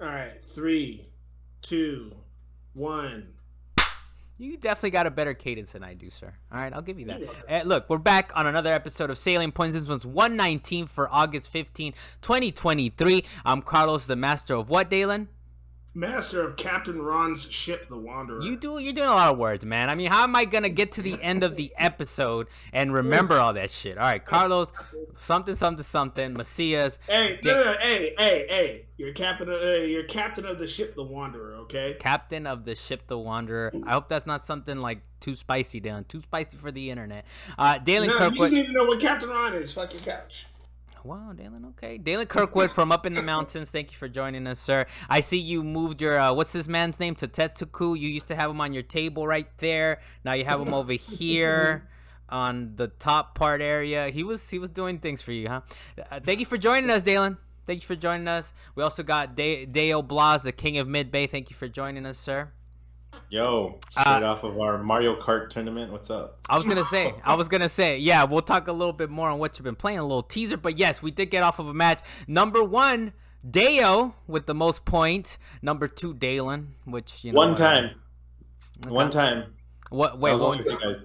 All right, three, two, one. You definitely got a better cadence than I do, sir. All right, I'll give you that. Look, we're back on another episode of Salient Points. This one's 119 for August 15, 2023. I'm Carlos, the master of what, Dalan? Master of Captain Ron's ship, the Wanderer. You're doing a lot of words, man. I mean, how am I gonna get to the end of the episode and remember all that shit? All right, Carlos, something, Macias. Hey! You're captain of the ship, the Wanderer. Okay. Captain of the ship, the Wanderer. I hope that's not something like too spicy, Dalan. Too spicy for the internet. Dalan Kirkwood. You just need to know what Captain Ron is. Fuck your couch. Wow, Dalan, okay. Dalan Kirkwood from up in the mountains. Thank you for joining us, sir. I see you moved your, what's this man's name? To Tetsuku. You used to have him on your table right there. Now you have him over here on the top part area. He was doing things for you, huh? Thank you for joining us, Dalan. Thank you for joining us. We also got Deo Blas, the king of Mid-Bay. Thank you for joining us, sir. Yo, straight off of our Mario Kart tournament. What's up? I was gonna say, yeah, we'll talk a little bit more on what you've been playing, a little teaser. But yes, we did get off of a match. Number one, Deo with the most points. Number two, Dalan, which one time. What? Wait, what? You guys.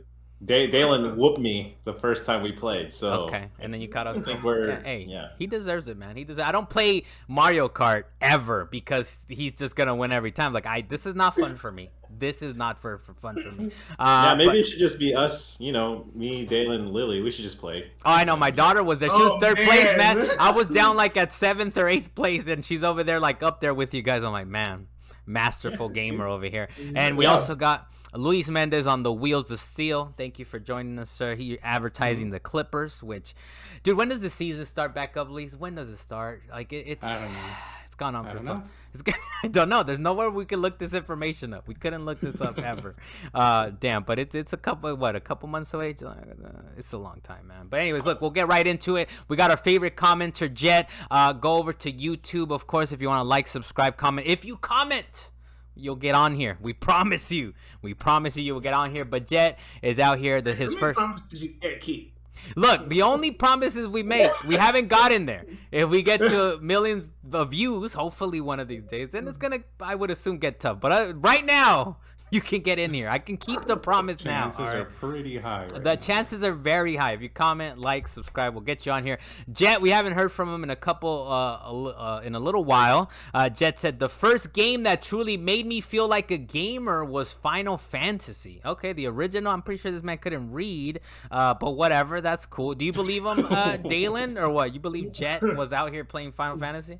Dalan whooped me the first time we played, so okay, and then you caught up to him. Yeah, he deserves it, man. I don't play Mario Kart ever because he's just gonna win every time. Like this is not fun for me. This is not for fun for me. Maybe it should just be us. You know, me, Dalan, Lily. We should just play. Oh, I know. My daughter was there. She was third place, man. I was down like at 7th or 8th place, and she's over there like up there with you guys. I'm like, man, masterful gamer over here. And we also got Luis Mendez on the Wheels of Steel. Thank you for joining us, sir. He advertising the Clippers, which, dude, when does the season start back up, Luis? When does it start? Like it's I don't know. It's gone on for some. I don't know. There's nowhere we can look this information up. We couldn't look this up ever. Damn, but it's a couple months away. It's a long time, man. But anyways, look, we'll get right into it. We got our favorite commenter, Jet. Go over to YouTube, of course, if you want to like, subscribe, comment. If you comment, you'll get on here. We promise you. You will get on here. But Jet is out here. His first. Promises you can't keep. Look, the only promises we make, we haven't gotten there. If we get to millions of views, hopefully one of these days, then it's gonna, I would assume, get tough. But right now, you can get in here. I can keep the promise now. Chances are pretty high. Chances are very high. If you comment, like, subscribe, we'll get you on here. Jet, we haven't heard from him in in a little while. Jet said the first game that truly made me feel like a gamer was Final Fantasy. Okay, the original. I'm pretty sure this man couldn't read, but whatever. That's cool. Do you believe him, Dalan, or what? You believe Jet was out here playing Final Fantasy?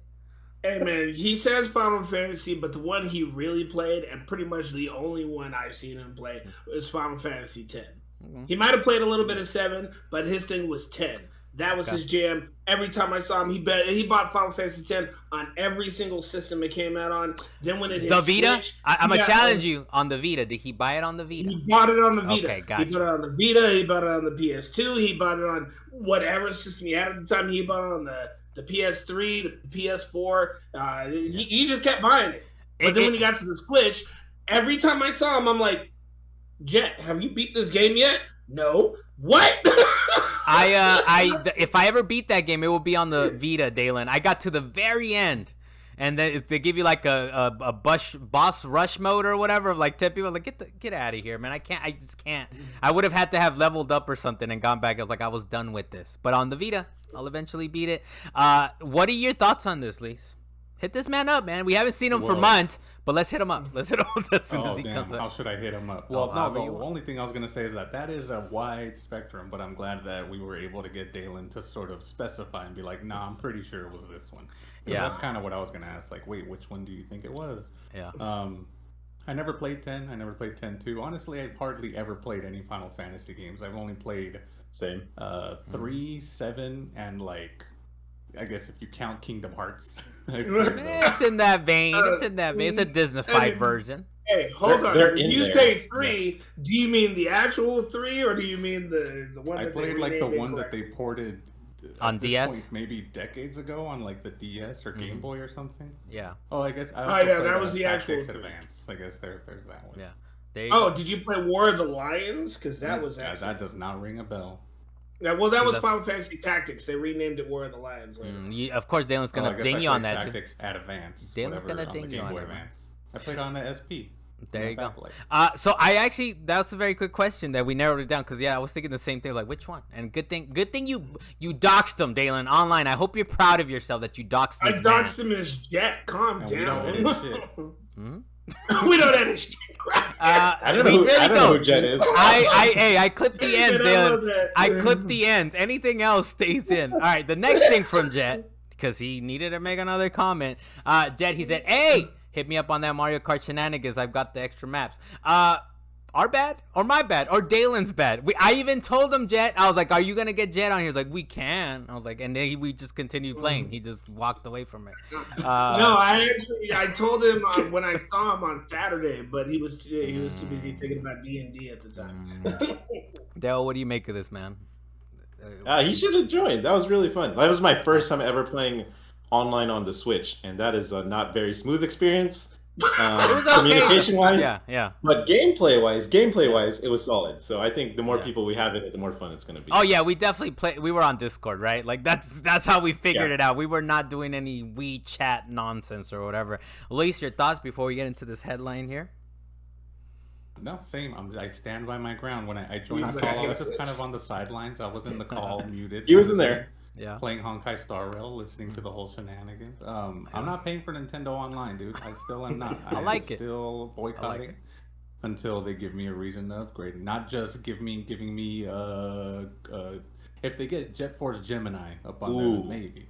Hey man, he says Final Fantasy, but the one he really played, and pretty much the only one I've seen him play, is Final Fantasy X. Mm-hmm. He might have played a little bit of 7, but his thing was 10. That was his jam. Every time I saw him, he bought Final Fantasy X on every single system it came out on. Then when it hit the Vita, Switch, I'm gonna challenge you on the Vita. Did he buy it on the Vita? He bought it on the Vita. Okay, gotcha. He bought it on the Vita. He bought it on the PS2. He bought it on whatever system he had at the time. He bought it on the PS3, the PS4. He just kept buying it. But then when he got to the Switch, every time I saw him, I'm like, Jet, have you beat this game yet? No. What? If I ever beat that game, it will be on the Vita, Dalan. I got to the very end, and then they give you like a boss rush mode or whatever. Like 10 people, like get out of here, man. I just can't. I would have had to have leveled up or something and gone back. I was like, I was done with this. But on the Vita, I'll eventually beat it. What are your thoughts on this, Lise? Hit this man up, man. We haven't seen him for months, but let's hit him up. Let's hit him up as soon as he comes up. How should I hit him up? Well, the only thing I was going to say is that is a wide spectrum, but I'm glad that we were able to get Dalan to sort of specify and be like, nah, I'm pretty sure it was this one. Yeah. That's kind of what I was going to ask. Like, wait, which one do you think it was? Yeah. I never played 10. I never played 10-2. Honestly, I've hardly ever played any Final Fantasy games. I've only played 3, 7, and like, I guess if you count Kingdom Hearts. It's in that vein. It's a Disney-fied version. Hey, hold on. When you say 3, do you mean the actual 3, or do you mean the one that I played like the one that they ported on DS? Point, maybe decades ago on like the DS or Game Boy or something. Yeah. Oh, I guess. That was the actual Advance. I guess there's that one. Yeah. Did you play War of the Lions? Because that was that does not ring a bell. Yeah, well, that was That's- Final Fantasy Tactics. They renamed it War of the Lions later. of course, Dalen's Oh, I gonna guess ding I you on played that. Tactics at Advance. Dalen's whatever, gonna ding the you Game on Boy it, man. Advance. I played on the SP. There you go. Backlight. So I actually, that was a very quick question that we narrowed it down because I was thinking the same thing. Like, which one? And good thing you doxed him, Dalan, online. I hope you're proud of yourself that you doxed this I doxed him as Jet. Calm And down. we don't edit shit. We don't edit shit. I don't know who Jet is. I clipped the ends, Man, I love Dalan. that. I clipped the ends. Anything else stays in. All right, the next thing from Jet, because he needed to make another comment. Jet, he said, "Hey, hit me up on that Mario Kart shenanigans. I've got the extra maps." Our bad or my bad or Dalen's bad. I even told him, Jet. I was like, "Are you gonna get Jet on here?" He was like, "We can." I was like, and then we just continued playing. He just walked away from it. No, I told him when I saw him on Saturday, but he was too busy thinking about D&D at the time. Dale, what do you make of this, man? He should have joined. That was really fun. That was my first time ever playing online on the Switch, and that is a not very smooth experience. Communication wise, yeah. But gameplay wise, it was solid. So I think the more people we have in it, the more fun it's gonna be. Oh yeah, we definitely play. We were on Discord, right? Like that's how we figured it out. We were not doing any WeChat nonsense or whatever. Luis, your thoughts before we get into this headline here? No, same. I stand by my ground. When I joined the call, I was just kind of on the sidelines. I was in the call, muted. He was in there. Yeah. Playing Honkai Star Rail, listening to the whole shenanigans. I'm not paying for Nintendo Online, dude. I still am not. I like it. Still boycotting until they give me a reason to upgrade. Not just giving me if they get Jet Force Gemini up on there, then maybe.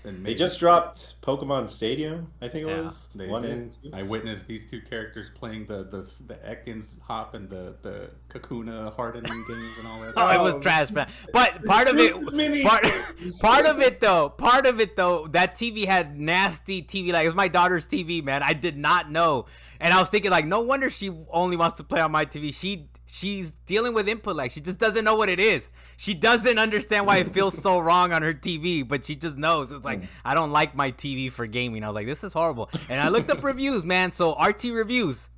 They just dropped Pokemon Stadium, I think it was. They 1 did. and 2. I witnessed these two characters playing the Ekans Hop and the Kakuna hardening games and all that. Oh, it was trash, man. But part of it though, that TV had nasty TV. Like, it was my daughter's TV, man. I did not know. And I was thinking, like, no wonder she only wants to play on my TV. She's dealing with input lag. She just doesn't know what it is. She doesn't understand why it feels so wrong on her TV, but she just knows. It's like, I don't like my TV for gaming. I was like, this is horrible. And I looked up reviews, man. So RT reviews.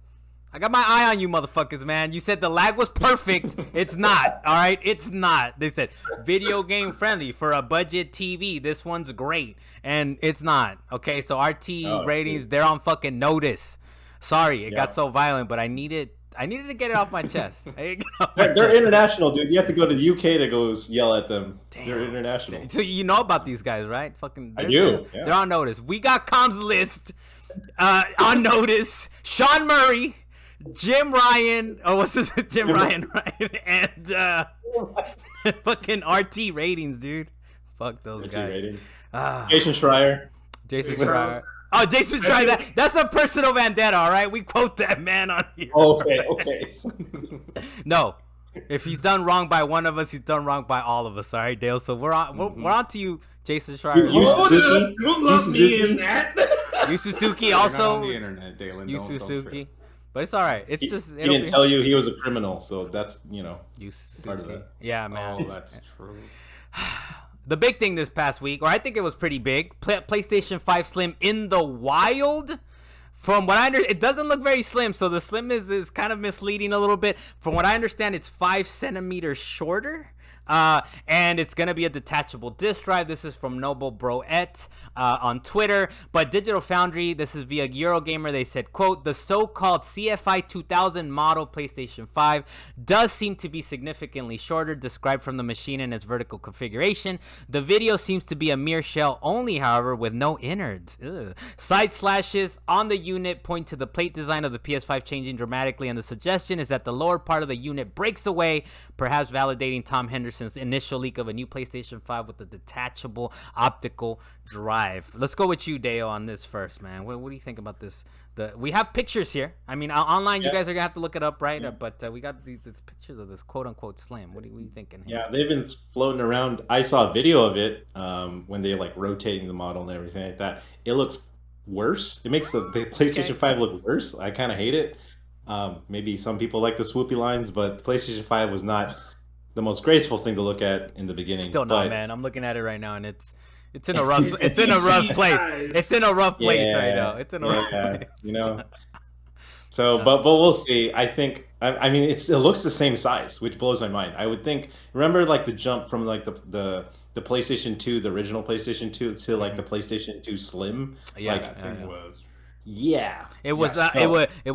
I got my eye on you motherfuckers, man. You said the lag was perfect. It's not, all right? It's not. They said video game friendly for a budget TV. This one's great. And it's not, okay? So RT ratings, they're on fucking notice. Sorry, it got so violent, but I needed to get it off my chest. They're international, dude. You have to go to the UK to go yell at them. Damn. They're international. So you know about these guys, right? Fucking, I do. They're on notice. We got comms list on notice. Sean Murray, Jim Ryan. Oh, what's this? Jim Ryan, right? And fucking RT ratings, dude. Fuck those guys. Jason Schreier. Oh, Jason Schreier. That's a personal vendetta, all right? We quote that man on here. Okay. No. If he's done wrong by one of us, he's done wrong by all of us, all right, Dale? So we're on to you, Jason Schreier. Don't lump me in that. Yu Suzuki also. On the internet, Dalan. Yu Suzuki. But it's all right. It's he didn't tell you he was a criminal, so that's, Yu part of Suzuki. that. Yeah, man. Oh, that's true. The big thing this past week, or I think it was pretty big, PlayStation 5 Slim in the wild. From what I understand, it doesn't look very slim, so the slim is kind of misleading a little bit. From what I understand, it's 5 centimeters shorter. And it's going to be a detachable disk drive. This is from Noble Broette on Twitter. But Digital Foundry, this is via Eurogamer. They said, quote, the so-called CFI 2000 model PlayStation 5 does seem to be significantly shorter, described from the machine in its vertical configuration. The video seems to be a mere shell only, however, with no innards. Ugh. Side slashes on the unit point to the plate design of the PS5 changing dramatically, and the suggestion is that the lower part of the unit breaks away, perhaps validating Tom Henderson's initial leak of a new PlayStation 5 with a detachable optical drive. Let's go with you, Deo, on this first, man. What do you think about this? We have pictures here. I mean, online, you guys are gonna have to look it up, right? Yeah. But we got these pictures of this quote-unquote slim. What are you thinking here? Yeah, they've been floating around. I saw a video of it when they're like rotating the model and everything like that. It looks worse. It makes the PlayStation 5 look worse. I kind of hate it. Maybe some people like the swoopy lines, but the PlayStation 5 was not the most graceful thing to look at in the beginning. Still not, man. I'm looking at it right now, and it's in a rough it's in a rough place. It's in a rough place right now. It's in a rough place. So, but we'll see. I think I mean, it looks the same size, which blows my mind. I would think. Remember, like the jump from like the PlayStation 2, the original PlayStation 2, to like the PlayStation 2 Slim. Yeah, Like That thing was. yeah, it was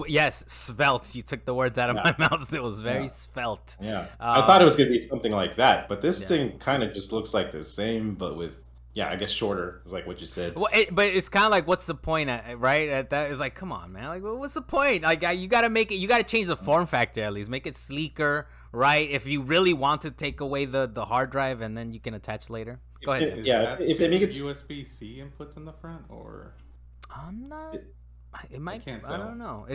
yes, svelte. You took the words out of my mouth. It was very svelte. Yeah, I thought it was gonna be something like that, but this thing kind of just looks like the same, but with I guess shorter is like what you said. Well, but it's kind of like, what's the point, right? That is like, come on, man. Like, what's the point? Like, you got to make it. You got to change the form factor at least. Make it sleeker, right? If you really want to take away the hard drive and then you can attach later. Go ahead. If they make it USB-C inputs in the front, or I'm not. It might. I don't know.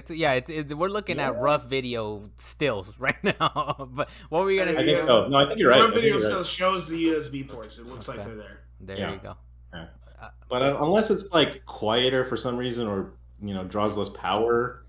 We're looking at rough video stills right now. But what were you gonna say? No, I think you're right. Rough video still shows the USB ports. It looks like they're there. There you go. Yeah. But unless it's like quieter for some reason, or draws less power,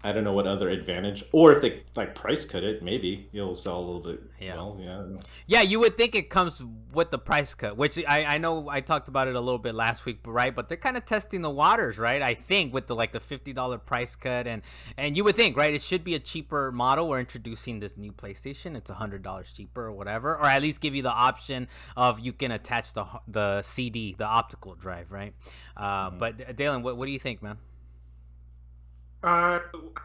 I don't know what other advantage. Or if they like price cut it, maybe it'll sell a little bit. Yeah. Well, I don't know. Yeah, you would think it comes with the price cut, which I know I talked about it a little bit last week, right? But they're kind of testing the waters, right? I think with the $50 price cut, and you would think, right, it should be a cheaper model. We're introducing this new PlayStation. It's $100 cheaper or whatever, or at least give you the option of you can attach the CD, the optical drive, right? But Dalan, what do you think, man? I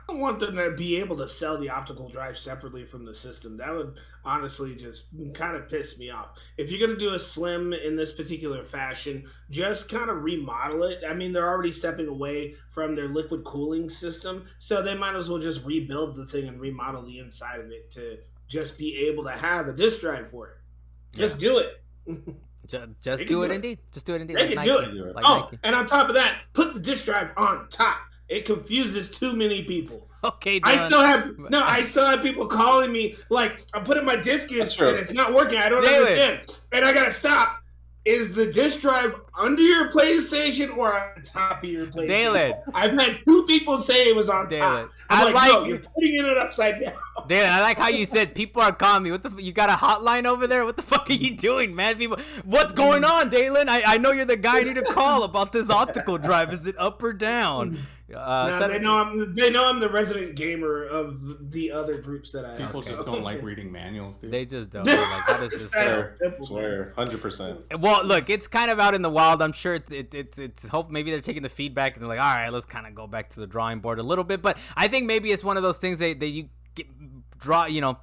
don't want them to be able to sell the optical drive separately from the system. That would honestly just kind of piss me off. If you're going to do a Slim in this particular fashion, just kind of remodel it. I mean, they're already stepping away from their liquid cooling system, so they might as well just rebuild the thing and remodel the inside of it to just be able to have a disk drive for it. Just do it. Just do it, indeed. Just do it, indeed. They can do it. Nike. And on top of that, put the disk drive on top. It confuses too many people. Okay, Dylan. I still have people calling me like, I'm putting my disc in and it's not working. I don't understand. And I gotta stop. Is the disk drive under your PlayStation or on top of your PlayStation? Dalan. I've had 2 people say it was on top. I'm like, no, you're putting it upside down. Dalan, I like how you said people are calling me. You got a hotline over there? What the fuck are you doing, man? People, what's going on, Dalan? I know you're the guy I need to call about this optical drive. Is it up or down? They know I'm the resident gamer of the other groups that I have. People just don't like reading manuals, dude. They just don't. Like, that is just swear 100%. Well, look, it's kind of out in the wild. I'm sure it's hope maybe they're taking the feedback and they're like, all right, let's kind of go back to the drawing board a little bit. But I think maybe it's one of those things that you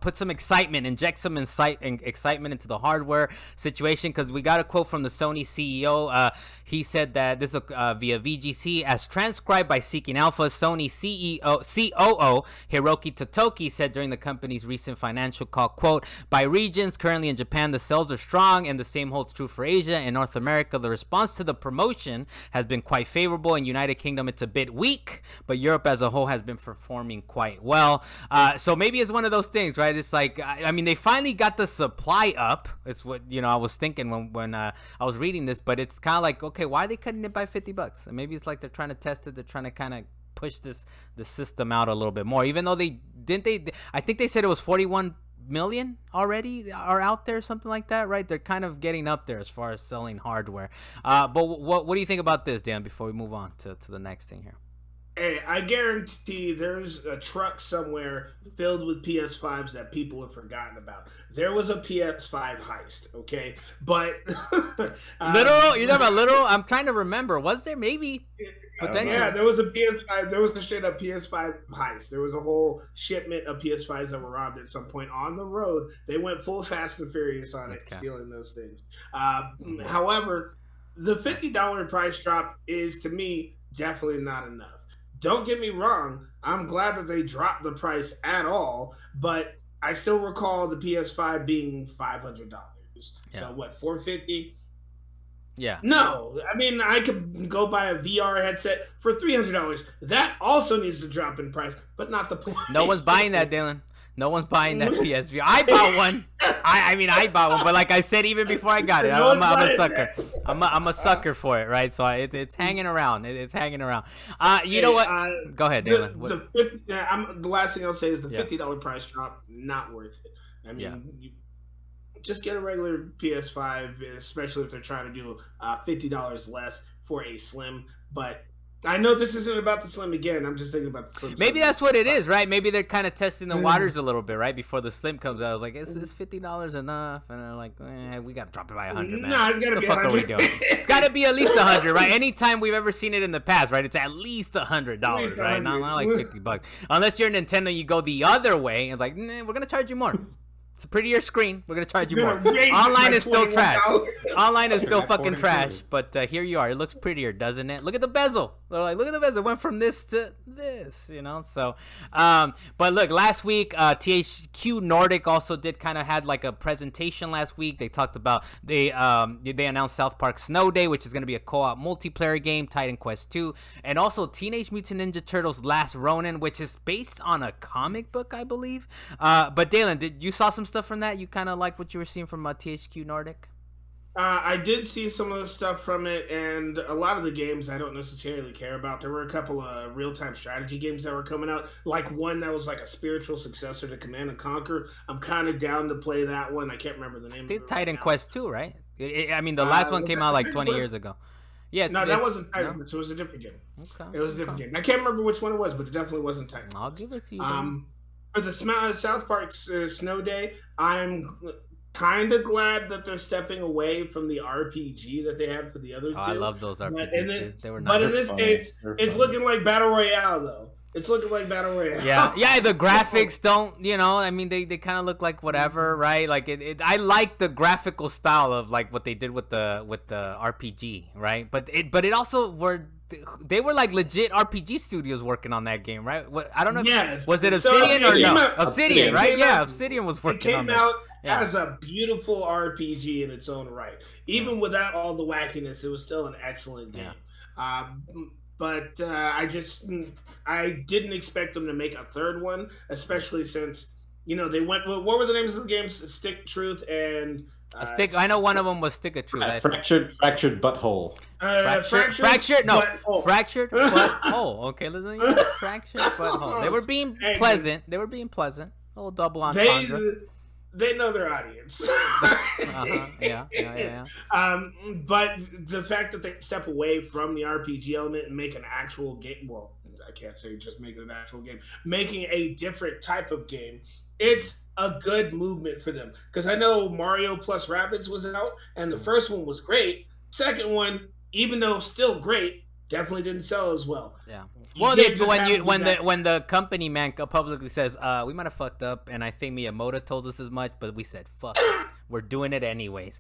put some excitement, inject some excitement into the hardware situation, because we got a quote from the Sony CEO. He said that this is via VGC, as transcribed by Seeking Alpha. Sony COO Hiroki Totoki said during the company's recent financial call, quote, by regions, currently in Japan the sales are strong, and the same holds true for Asia. In North America, the response to the promotion has been quite favorable. In United Kingdom, it's a bit weak, but Europe as a whole has been performing quite well. So maybe it's one of those things, right? It's like, I mean, they finally got the supply up. It's what I was thinking when I was reading this, but it's kind of like, okay, why are they cutting it by $50? And maybe it's like they're trying to test it. They're trying to kind of push the system out a little bit more, even though I think they said it was 41 million already are out there, something like that, right? They're kind of getting up there as far as selling hardware. But what do you think about this, Dan, before we move on to the next thing here? Hey, I guarantee there's a truck somewhere filled with PS5s that people have forgotten about. There was a PS5 heist, okay? But literal? You're talking about literal? I'm trying to remember. Was there maybe potentially? Yeah, there was a PS5. There was a straight up PS5 heist. There was a whole shipment of PS5s that were robbed at some point on the road. They went full Fast and Furious on it, stealing those things. However, the $50 price drop is, to me, definitely not enough. Don't get me wrong, I'm glad that they dropped the price at all, but I still recall the PS5 being $500. So what, $450? Yeah. No, I mean, I could go buy a VR headset for $300. That also needs to drop in price, but not the point. No one's buying that, Dylan. No one's buying that PSVR. I bought one. I bought one, but like I said, even before I got it, I'm a sucker. I'm a sucker for it, right? So it's hanging around. It's hanging around. You know what? Go ahead, Dalan. The last thing I'll say is the $50 price drop, not worth it. I mean, you just get a regular PS5, especially if they're trying to do $50 less for a Slim. But I know this isn't about the Slim again. I'm just thinking about the Slim. Maybe that's what it is, right? Maybe they're kind of testing the waters a little bit, right? Before the Slim comes out, I was like, is $50 enough? And they're like, we got to drop it by 100, man. No, it's got to be 100. What the fuck are we doing? It's got to be at least 100, right? Anytime we've ever seen it in the past, right? It's at least $100, right? Not like $50. Unless you're Nintendo, you go the other way. And it's like, we're going to charge you more. It's a prettier screen. We're going to charge you more. Online is still trash. Online is still fucking trash. But here you are. It looks prettier, doesn't it? Look at the bezel. They're like, look at the bezel. It went from this to this, you know? So, but look, last week, THQ Nordic also did kind of had like a presentation last week. They talked about, they announced South Park Snow Day, which is going to be a co-op multiplayer game, Titan Quest 2, and also Teenage Mutant Ninja Turtles Last Ronin, which is based on a comic book, I believe. But Dalan, you saw some stuff from that? You kind of like what you were seeing from THQ Nordic? I did see some of the stuff from it, and a lot of the games I don't necessarily care about. There were a couple of real-time strategy games that were coming out, like one that was like a spiritual successor to Command & Conquer. I'm kind of down to play that one. I can't remember the name. I think Titan Quest 2, right? I mean, the last one came out like 20 years ago. Yeah, no, that wasn't Titan. No? So it was a different game. Okay, it was a different game. I can't remember which one it was, but it definitely wasn't Titan. I'll give it to you. For the South Park Snow Day, I'm kind of glad that they're stepping away from the RPG that they had for the other two. I love those RPGs. They were but in this case, it's looking like Battle Royale, though. It's looking like Battle Royale. Yeah. The graphics don't, I mean, they kind of look like whatever, right? Like I like the graphical style of like what they did with the RPG, right? But it also they were like legit RPG studios working on that game, right? I don't know. Yes. Was it Obsidian or no? Obsidian, right? Yeah, Obsidian was working on that. It came out as a beautiful RPG in its own right. Even without all the wackiness, it was still an excellent game. Yeah. But I didn't expect them to make a third one, especially since, they went, what were the names of the games? Stick, Truth, and... I know one of them was Stick of Truth. Fractured butthole. Fractured butthole. Okay, listen. Fractured butthole. They were being pleasant. A little double entendre. They know their audience. Yeah. But the fact that they step away from the RPG element and make an actual game, well, I can't say just make it an actual game, making a different type of game, it's a good movement for them. Because I know Mario plus Rabbids was out, and the first one was great. Second one, even though still great, definitely didn't sell as well. Yeah. Well, when the company man publicly says, we might have fucked up, and I think Miyamoto told us as much, but we said, fuck it. We're doing it anyways.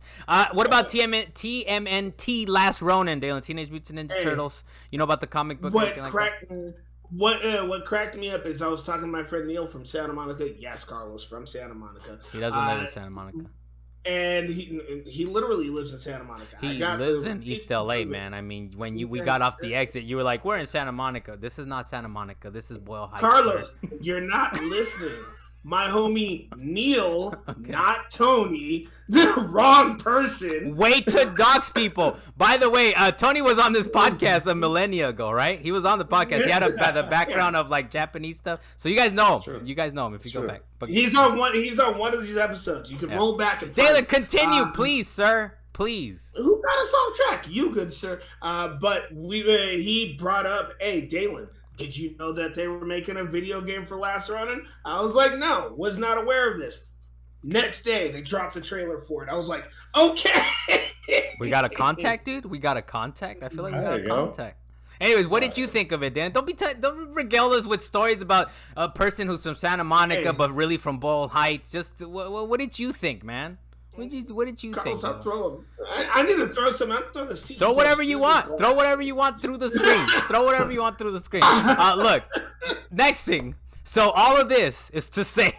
What about TMNT Last Ronin, Dalan? Teenage Mutant Ninja Turtles? You know about the comic book? What cracked me up is I was talking to my friend Neil from Santa Monica. Yes, Carlos from Santa Monica. He doesn't live in Santa Monica. And he literally lives in Santa Monica. He lives in East LA, man. I mean, when we got off the exit, you were like, "We're in Santa Monica. This is not Santa Monica. This is Boyle Heights." Carlos, you're not listening. My homie Neil, not Tony, the wrong person. Wait to dox people. By the way, Tony was on this podcast a millennia ago, right? He was on the podcast. He had the background of like Japanese stuff, so you guys know him. Sure. You guys know him if you go back. But he's on one of these episodes. You can roll back and Dalan, continue, please, sir. Please. Who got us off track? You, good sir. But he brought up, hey, Dalan, did you know that they were making a video game for Last Ronin? I was like, no, was not aware of this. Next day, they dropped the trailer for it. I was like, okay. We got a contact, dude? We got a contact? I feel like we got a contact. Anyways, what did you think of it, Dan? Don't regale us with stories about a person who's from Santa Monica but really from Boyle Heights. Just what did you think, man? What did you Carlos, think? I'll throw him. I need to throw some. I'll throw this team. Throw whatever you want. Throw whatever you want through the screen. Throw whatever you want through the screen. Look, next thing. So all of this is to say.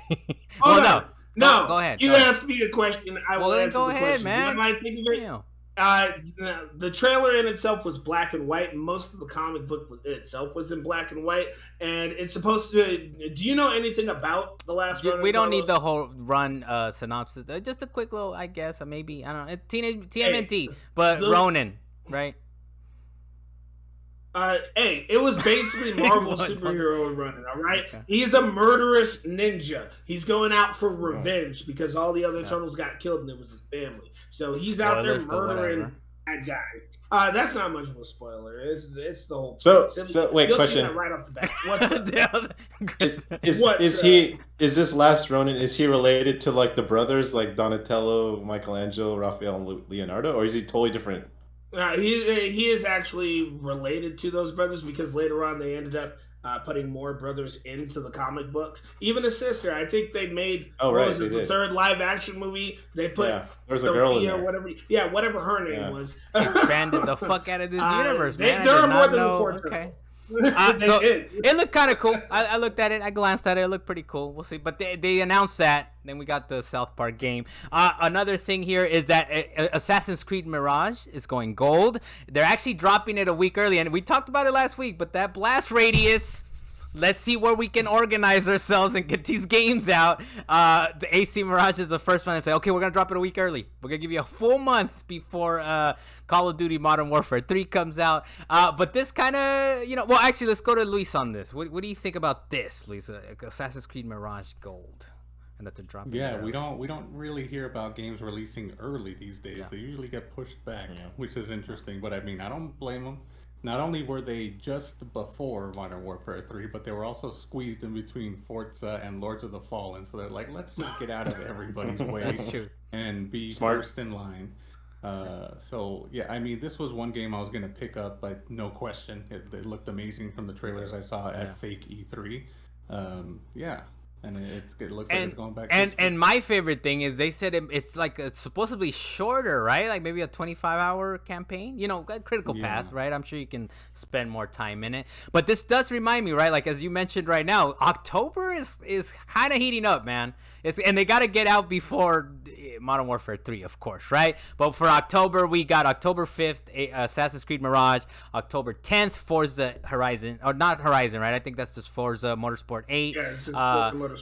No. Go ahead. You asked me a question. I will answer go the ahead, question. man. What I think of it? The trailer in itself was black and white. And most of the comic book itself was in black and white, and it's supposed to. Do you know anything about the Last Ronin? We don't need the whole run synopsis. Just a quick little, I guess, or maybe I don't know. TMNT, but Ronin, right? It was basically Marvel superhero running, all right? Okay. He's a murderous ninja. He's going out for revenge because all the other turtles got killed and it was his family. So he's out there murdering bad guys. That's not much of a spoiler. It's the whole. So wait, You'll question. see that right off the bat. What's Is this Last Ronin? Is he related to like the brothers, like Donatello, Michelangelo, Raphael, and Leonardo, or is he totally different? He is actually related to those brothers because later on they ended up putting more brothers into the comic books. Even his sister, I think they made the third live action movie. They put there's a girl in there. whatever her name was. Expanded the fuck out of this universe, man. There are more than the four turtles. So it looked kind of cool. I looked at it. I glanced at it. It looked pretty cool. We'll see. But they announced that. Then we got the South Park game. Another thing here is that Assassin's Creed Mirage is going gold. They're actually dropping it a week early. And we talked about it last week. But that blast radius... Let's see where we can organize ourselves and get these games out. The AC Mirage is the first one to say, okay, we're going to drop it a week early. We're going to give you a full month before Call of Duty Modern Warfare 3 comes out. But this kind of, well, actually, let's go to Luis on this. What do you think about this, Luis? Assassin's Creed Mirage Gold. And that they're dropping we don't really hear about games releasing early these days. They usually get pushed back, which is interesting. But I mean, I don't blame them. Not only were they just before Modern Warfare 3, but they were also squeezed in between Forza and Lords of the Fallen. So they're like, let's just get out of everybody's way and be first in line. So, yeah, I mean, this was one game I was going to pick up, but no question. It looked amazing from the trailers I saw at fake E3. And it looks like it's going back. And my favorite thing is they said it's like it's supposedly shorter, right? Like maybe a 25-hour campaign. Critical Path, right? I'm sure you can spend more time in it. But this does remind me, right? Like as you mentioned right now, October is kind of heating up, man. And they got to get out before Modern Warfare 3, of course, right? But for October, we got October 5th, Assassin's Creed Mirage. October 10th, Forza Horizon. Or not Horizon, right? I think that's just Forza Motorsport 8. Yeah, it's just Forza Motorsport.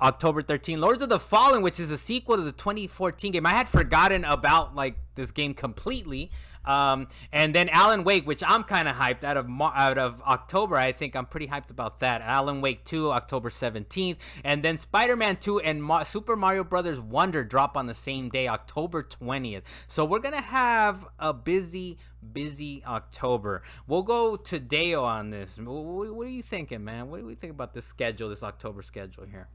October 13th, Lords of the Fallen, which is a sequel to the 2014 game. I had forgotten about this game completely. And then Alan Wake, which I'm kind of hyped out of October. I think I'm pretty hyped about that. Alan Wake 2, October 17th, and then Spider-Man 2 and Super Mario Brothers Wonder drop on the same day, October 20th. So we're gonna have a busy October. We'll go to Deo on this. What are you thinking, man? What do we think about this schedule, this October schedule here?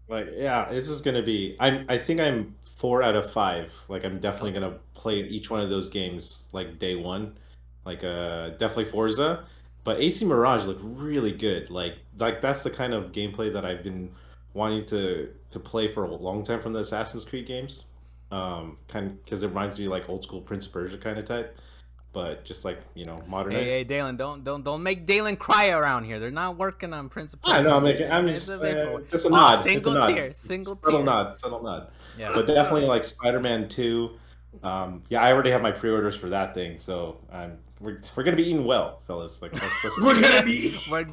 This is gonna be. I think I'm 4 out of 5. Like I'm definitely gonna play each one of those games like day one. Definitely Forza, but AC Mirage looked really good. Like that's the kind of gameplay that I've been wanting to play for a long time from the Assassin's Creed games. Because it reminds me like old school Prince of Persia kind of type. But just modernized. Hey, Dalan, don't make Dalan cry around here. They're not working on Prince of Persia. I know. I'm just a nod. Single tier. Subtle nod. Yeah. But definitely like Spider-Man 2. I already have my pre-orders for that thing. So we're gonna be eating well, fellas. We're gonna be eating well.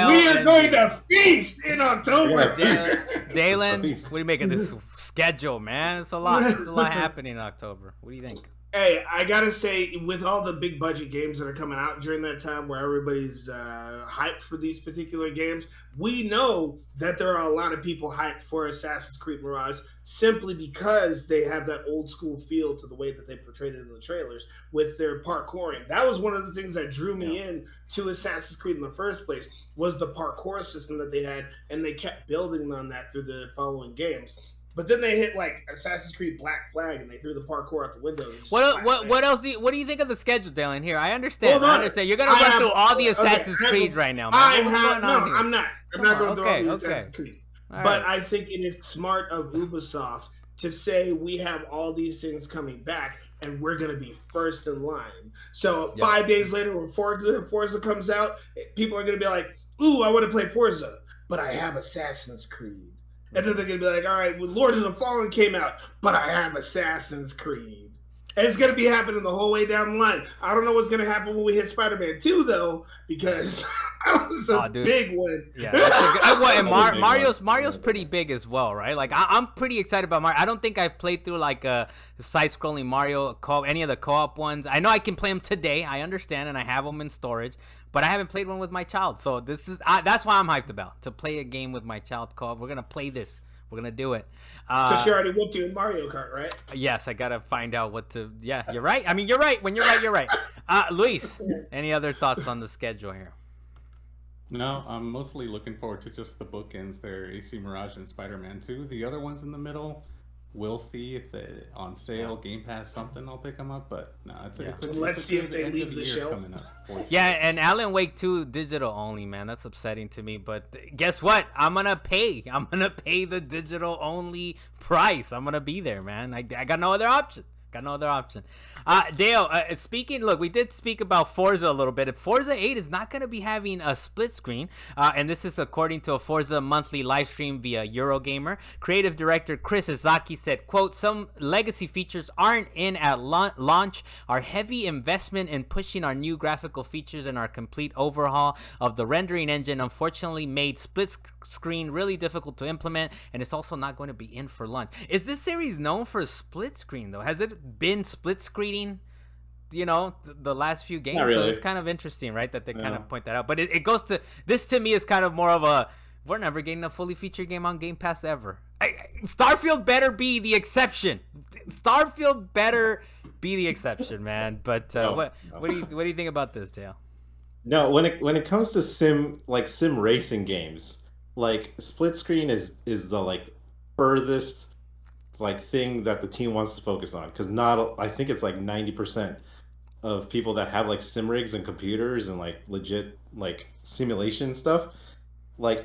We are going to feast in October. Dalan, what are you making this schedule, man? It's a lot. It's a lot happening in October. What do you think? Hey, I gotta say, with all the big budget games that are coming out during that time where everybody's hyped for these particular games, we know that there are a lot of people hyped for Assassin's Creed Mirage simply because they have that old school feel to the way that they portrayed it in the trailers with their parkouring. That was one of the things that drew me in to Assassin's Creed in the first place, was the parkour system that they had, and they kept building on that through the following games. But then they hit Assassin's Creed Black Flag and they threw the parkour out the window. What else? What do you think of the schedule, Dalan? Here, I understand. You're gonna run through all the Assassin's Creed right now. Man. I'm not. I'm not going through all the Assassin's Creed. But I think it is smart of Ubisoft to say we have all these things coming back and we're gonna be first in line. So 5 days later, when Forza comes out, people are gonna be like, "Ooh, I want to play Forza, but I have Assassin's Creed." And then they're going to be like, all right, well, Lords of the Fallen came out, but I have Assassin's Creed. And it's going to be happening the whole way down the line. I don't know what's going to happen when we hit Spider-Man 2, though, because that was a big one. Yeah, Mario's pretty big as well, right? I'm pretty excited about Mario. I don't think I've played through a side-scrolling Mario co-op, any of the co-op ones. I know I can play them today. I understand, and I have them in storage. But I haven't played one with my child, so that's why I'm hyped about to play a game with my child co-op. We're gonna play this We're gonna do it. Because she already whooped you in Mario Kart, right? Yes, I gotta find out what to. Yeah, you're right. I mean, you're right. When you're right, you're right. Luis, any other thoughts on the schedule here? No, I'm mostly looking forward to just the bookends there, AC Mirage and Spider-Man 2. The other ones in the middle, we'll see if they on sale, Game Pass, something. I'll pick them up, but no, let's see if they leave the shelf. Yeah, and Alan Wake 2 digital only, man. That's upsetting to me. But guess what? I'm gonna pay. I'm gonna pay the digital only price. I'm gonna be there, man. I got no other option. Dale, look, we did speak about Forza a little bit. Forza 8 is not going to be having a split screen, and this is according to a Forza monthly live stream via Eurogamer. Creative director Chris Izaki said, quote, some legacy features aren't in at launch. Our heavy investment in pushing our new graphical features and our complete overhaul of the rendering engine unfortunately made split screen really difficult to implement, and it's also not going to be in for launch. Is this series known for split screen, though? Has it been split screening, the last few games? Really. So it's kind of interesting, right, that they kind of point that out. But it goes to this. To me is kind of more of a, we're never getting a fully featured game on Game Pass ever. Starfield better be the exception. Starfield better be the exception, man. But what do you think about this, Dale? No, when it comes to sim racing games, like split screen is the furthest thing that the team wants to focus on, because I think it's 90% of people that have sim rigs and computers and legit simulation stuff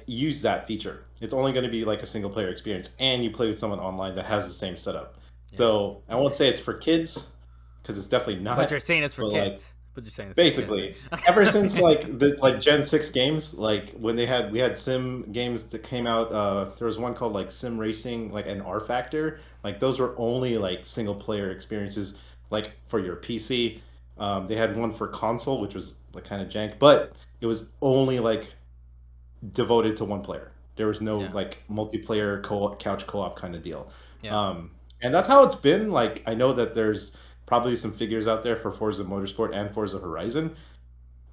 use that feature. It's only going to be a single player experience, and you play with someone online that has the same setup. Yeah. So I won't say it's for kids, because it's definitely not. But you're saying it's for kids. Basically, ever since the Gen 6 games, when we had sim games that came out, there was one called Sim Racing, and R Factor. Those were only single player experiences, for your PC. They had one for console, which was kind of jank, but it was only devoted to one player. There was no multiplayer couch co-op kind of deal. Yeah. And that's how it's been. I know that there's probably some figures out there for Forza Motorsport and Forza Horizon.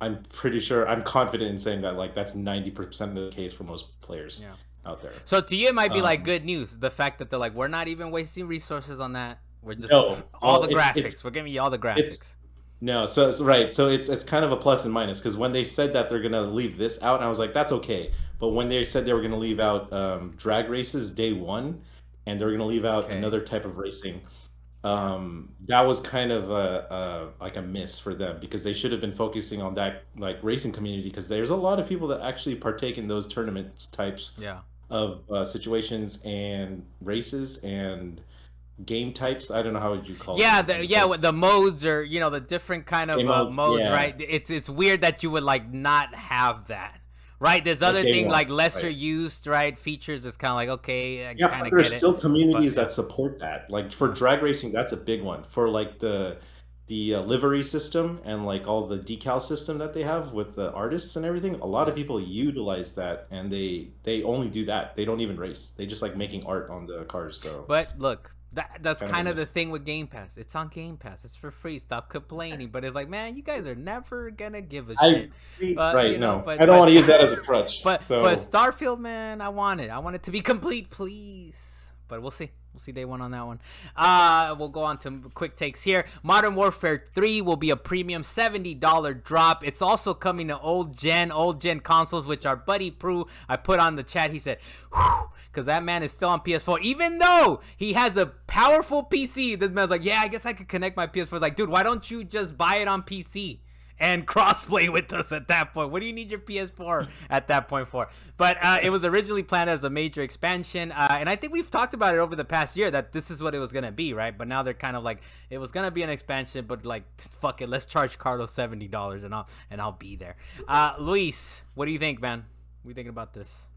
I'm pretty sure, I'm confident in saying that that's 90% of the case for most players out there. So to you, it might be good news. The fact that they're we're not even wasting resources on that. We're just all the graphics. We're giving you all the graphics. No, so it's right. So it's kind of a plus and minus, because when they said that they're gonna leave this out, I was like, that's okay. But when they said they were gonna leave out drag races day one, and they're gonna leave out another type of racing, that was kind of a miss for them, because they should have been focusing on that racing community, because there's a lot of people that actually partake in those tournament types of situations and races and game types. I don't know, how would you call it? The modes, or the different kind of modes, right? It's weird that you would not have that. Right, there's other things lesser used, right? Features is kind of okay. I kind of get it. There's still communities that support that. For drag racing, that's a big one. For the livery system and all the decal system that they have with the artists and everything, a lot of people utilize that, and they only do that. They don't even race. They just making art on the cars. So, but look. That's kind of the thing with Game Pass. It's on Game Pass. It's for free. Stop complaining. But it's man, you guys are never gonna give a shit. I don't want to use that as a crutch. But Starfield, man, I want it. I want it to be complete, please. But we'll see. We'll see day one on that one. We'll go on to quick takes here. Modern Warfare 3 will be a premium $70 drop. It's also coming to old gen consoles, which our buddy Prue, I put on the chat. He said, whew, because that man is still on PS4, even though he has a powerful PC. This man's yeah, I guess I could connect my PS4. It's dude, why don't you just buy it on PC and crossplay with us at that point? What do you need your PS4 at that point for? But it was originally planned as a major expansion, and I think we've talked about it over the past year that this is what it was gonna be, right? But now they're kind of it was gonna be an expansion, but fuck it, let's charge Carlos $70 and I'll be there. Luis, what do you think, man? What are you thinking about this?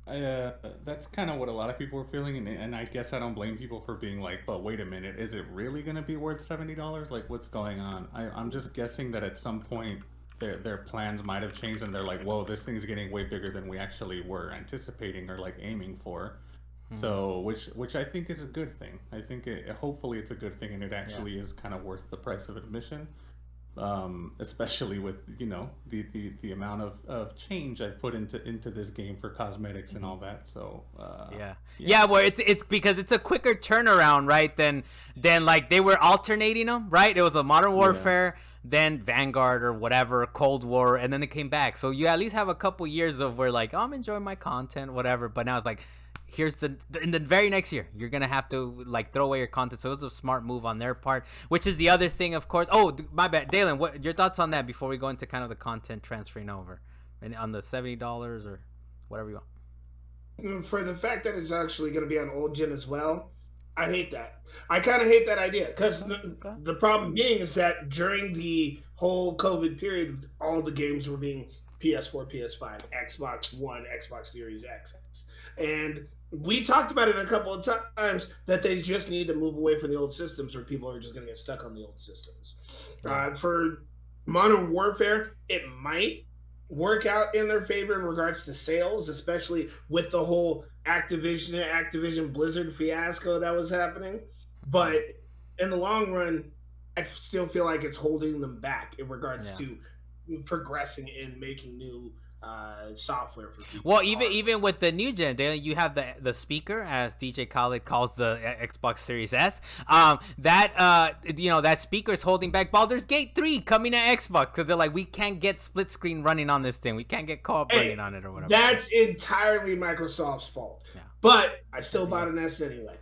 That's kind of what a lot of people were feeling, and I guess I don't blame people for being but wait a minute, is it really going to be worth $70? What's going on? I'm just guessing that at some point their plans might have changed, and they're whoa, this thing's getting way bigger than we actually were anticipating or aiming for. So, which I think is a good thing. I think hopefully it's a good thing, and it actually is kind of worth the price of admission. especially with the amount of change I put into this game for cosmetics and all that. So yeah. Well, it's because it's a quicker turnaround, right? Than like they were alternating them, right? It was a Modern Warfare, then Vanguard or whatever, Cold War, and then they came back. So you at least have a couple years of where like, oh, I'm enjoying my content, whatever. But now it's like, here's in the very next year, you're gonna have to like throw away your content. So it was a smart move on their part, which is the other thing, of course. Oh, my bad, Dalan. What your thoughts on that before we go into kind of the content transferring over, and on the $70 or whatever you want? For the fact that it's actually going to be on old gen as well, I hate that. I kind of hate that idea because the problem being is that during the whole COVID period, all the games were being PS4, PS5, Xbox One, Xbox Series X, and we talked about it a couple of times that they just need to move away from the old systems, or people are just going to get stuck on the old systems. For Modern Warfare, it might work out in their favor in regards to sales, especially with the whole Activision Blizzard fiasco that was happening. But in the long run, I still feel like it's holding them back in regards to progressing in making new software for people. Well, even with the new gen, you have the speaker, as DJ Khaled calls the Xbox Series S. That speaker is holding back Baldur's Gate 3 coming to Xbox because they're like, we can't get split screen running on this thing. We can't get co-op running on it or whatever. That's entirely Microsoft's fault. Yeah. But I still bought an S anyway.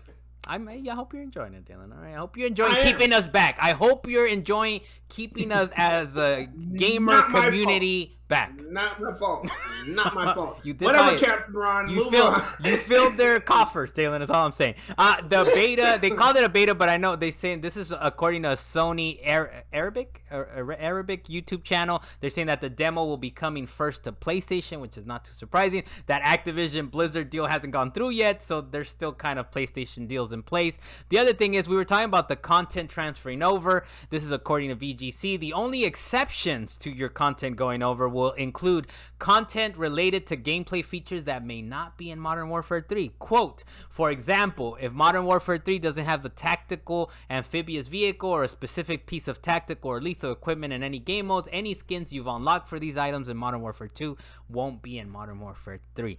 I hope you're enjoying it, Dalan. All right, I hope you're enjoying keeping us back. I hope you're enjoying keeping us as a gamer community back. Not my fault. Not my fault. You did whatever, Captain Ron. You filled their coffers, Dalan. Is all I'm saying. The beta, they called it a beta, but I know they saying this is according to Sony Arabic YouTube channel. They're saying that the demo will be coming first to PlayStation, which is not too surprising. That Activision Blizzard deal hasn't gone through yet, so there's still kind of PlayStation deals in place. The other thing is we were talking about the content transferring over. This is according to VGC. The only exceptions to your content going over will include content related to gameplay features that may not be in Modern Warfare 3. Quote, for example, if Modern Warfare 3 doesn't have the tactical amphibious vehicle or a specific piece of tactical or lethal equipment in any game modes, any skins you've unlocked for these items in Modern Warfare 2 won't be in Modern Warfare 3.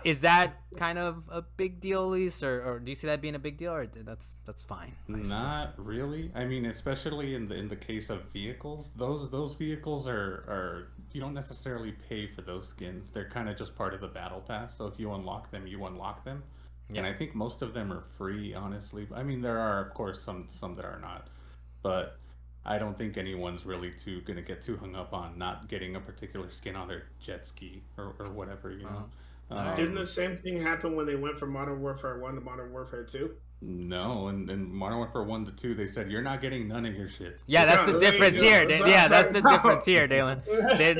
Is that kind of a big deal, Elise, or do you see that being a big deal, or that's fine? Not really. I mean, especially in the case of vehicles, those vehicles are you don't necessarily pay for those skins. They're kind of just part of the battle pass. So if you unlock them, you unlock them. Yeah. And I think most of them are free, honestly. I mean, there are, of course, some that are not. But I don't think anyone's really going to get too hung up on not getting a particular skin on their jet ski or whatever, you know. Didn't the same thing happen when they went from Modern Warfare 1 to Modern Warfare 2? No, and Modern Warfare 1 to 2, they said you're not getting none of your shit. Yeah, that's the difference here. Yeah, that's the difference here, Dalan.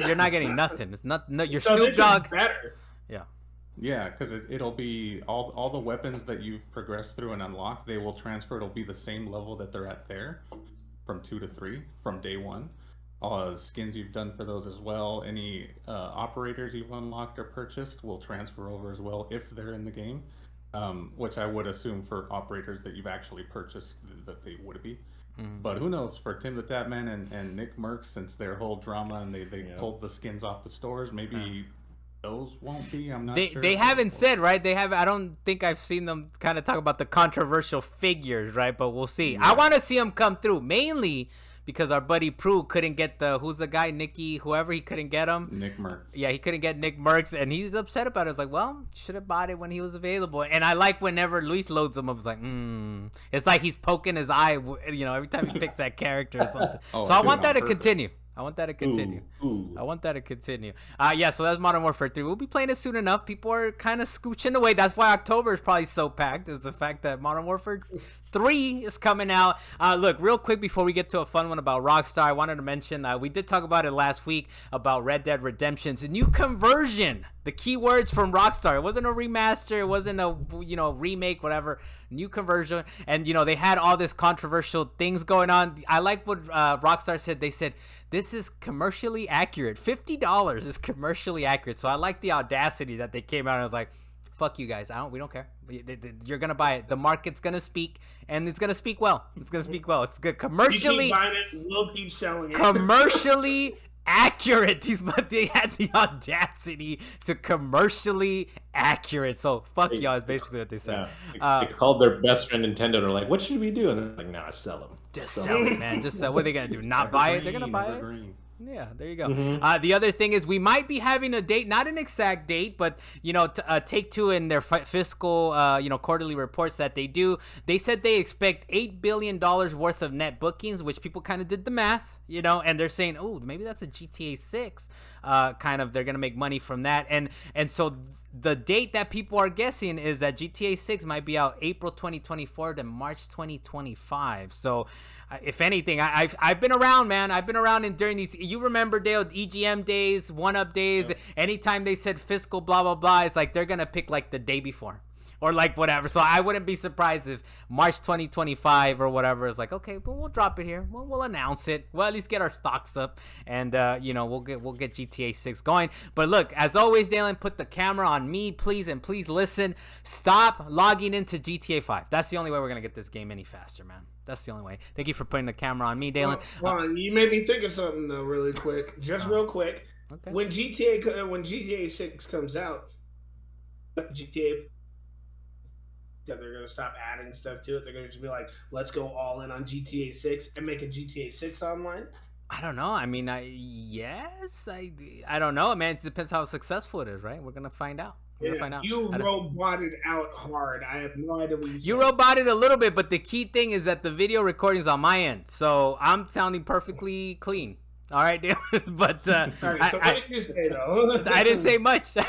You're not getting nothing. It's not your Snoop Dogg. Better. Yeah. Yeah, because it'll be all the weapons that you've progressed through and unlocked, they will transfer. It'll be the same level that they're at there, from 2 to 3, from day 1. Skins you've done for those as well. Any operators you've unlocked or purchased will transfer over as well if they're in the game. Which I would assume for operators that you've actually purchased that they would be. But who knows, for Tim the Tatman and Nick Merckx, since their whole drama and they pulled the skins off the stores, maybe those won't be. I'm not sure. They haven't said, right? I don't think I've seen them kind of talk about the controversial figures, right? But we'll see. Yeah. I want to see them come through, mainly because our buddy Prue couldn't get who's the guy, Nicky, whoever, he couldn't get him. Nick Merckx. Yeah, he couldn't get Nick Merckx, and he's upset about it. It's like, well, should have bought it when he was available. And I like whenever Luis loads him up, it's like, It's like he's poking his eye, every time he picks that character or something. So I want that to continue. I want that to continue. I want that to continue. So that's Modern Warfare 3. We'll be playing it soon enough. People are kind of scooching away. That's why October is probably so packed, is the fact that Modern Warfare 3 is coming out. Look, real quick before we get to a fun one about Rockstar, I wanted to mention we did talk about it last week about Red Dead Redemption's new conversion. The keywords from Rockstar. It wasn't a remaster. It wasn't a remake, whatever. New conversion. And they had all this controversial things going on. I like what Rockstar said. They said this is commercially accurate. $50 is commercially accurate. So I like the audacity that they came out and was like, fuck you guys. We don't care. You're gonna buy it. The market's gonna speak, and it's gonna speak well. It's gonna speak well. It's good commercially. You keep buying it, we'll keep selling it. Commercially accurate. But they had the audacity to commercially accurate. So fuck y'all is basically what they said. Yeah. They called their best friend Nintendo. They're like, "What should we do?" And they're like, "Nah, sell them. Just sell it, man. Just sell. What are they gonna do? Not buy it? They're gonna buy it. Yeah, there you go. The other thing is we might be having a date, not an exact date, but, Take-Two in their fiscal, quarterly reports that they do, they said they expect $8 billion worth of net bookings, which people kind of did the math, and they're saying, oh, maybe that's a GTA 6, they're going to make money from that. And so the date that people are guessing is that GTA 6 might be out April 2024 to March 2025. So, if anything, I've been around, man. I've been around during these. You remember, Dale, EGM days, 1UP days. Yeah. Anytime they said fiscal, blah blah blah, it's like they're gonna pick like the day before, or like whatever. So I wouldn't be surprised if March 2025 or whatever is like, okay, but we'll drop it here. We'll announce it. We'll at least get our stocks up, and we'll get GTA 6 going. But look, as always, Dalan, put the camera on me, please, and please listen. Stop logging into GTA 5. That's the only way we're gonna get this game any faster, man. That's the only way. Thank you for putting the camera on me, Dalan. Well, you made me think of something though, really quick. Real quick. Okay. When GTA 6 comes out, GTA, that they're gonna stop adding stuff to it. They're gonna just be like, let's go all in on GTA 6 and make a GTA 6 online. I don't know. I mean, I don't know, man. It depends how successful it is, right? We're gonna find out. You roboted out hard. I have no idea what you said. You roboted a little bit, but the key thing is that the video recording is on my end, so I'm sounding perfectly clean. All right, but all right, so what did you say though? I didn't say much. I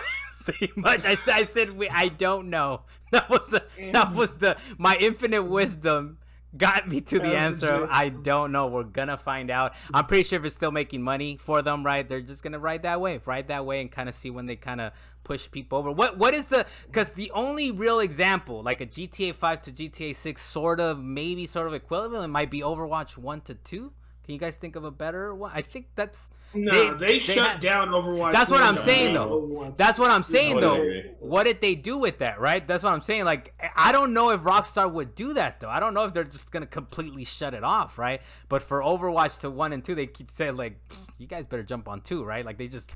said I don't know. That was my infinite wisdom got me to the answer of I don't know. We're gonna find out. I'm pretty sure if it's still making money for them, right? They're just gonna ride that wave, and kind of see when they kind of push people over. What is because the only real example, like a GTA 5 to GTA 6 sort of equivalent, might be Overwatch 1 to 2. Can you guys think of a better one? I think that's they shut down Overwatch. That's what I'm saying though. That's what I'm saying though. What did they do with that, right? That's what I'm saying. Like, I don't know if Rockstar would do that though. I don't know if they're just gonna completely shut it off, right? But for Overwatch to 1 and 2, they say like, you guys better jump on 2, right? Like they just,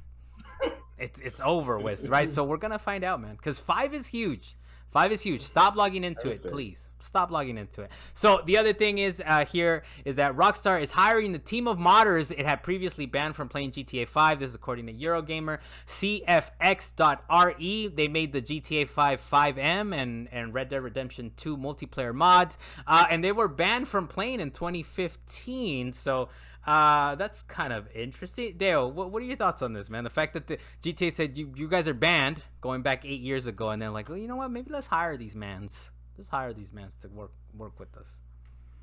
it's over with, right? So we're gonna find out, man. Because 5 is huge. 5 is huge. Stop logging into it, please. Stop logging into it. So the other thing is here is that Rockstar is hiring the team of modders it had previously banned from playing GTA 5. This is according to Eurogamer. CFX.RE. They made the GTA 5 5M and Red Dead Redemption 2 multiplayer mods. And they were banned from playing in 2015. So that's kind of interesting. Dale, what are your thoughts on this, man? The fact that the GTA said you guys are banned going back 8 years ago, and then like, well, you know what? Maybe let's hire these mans. Let's hire these mans to work with us.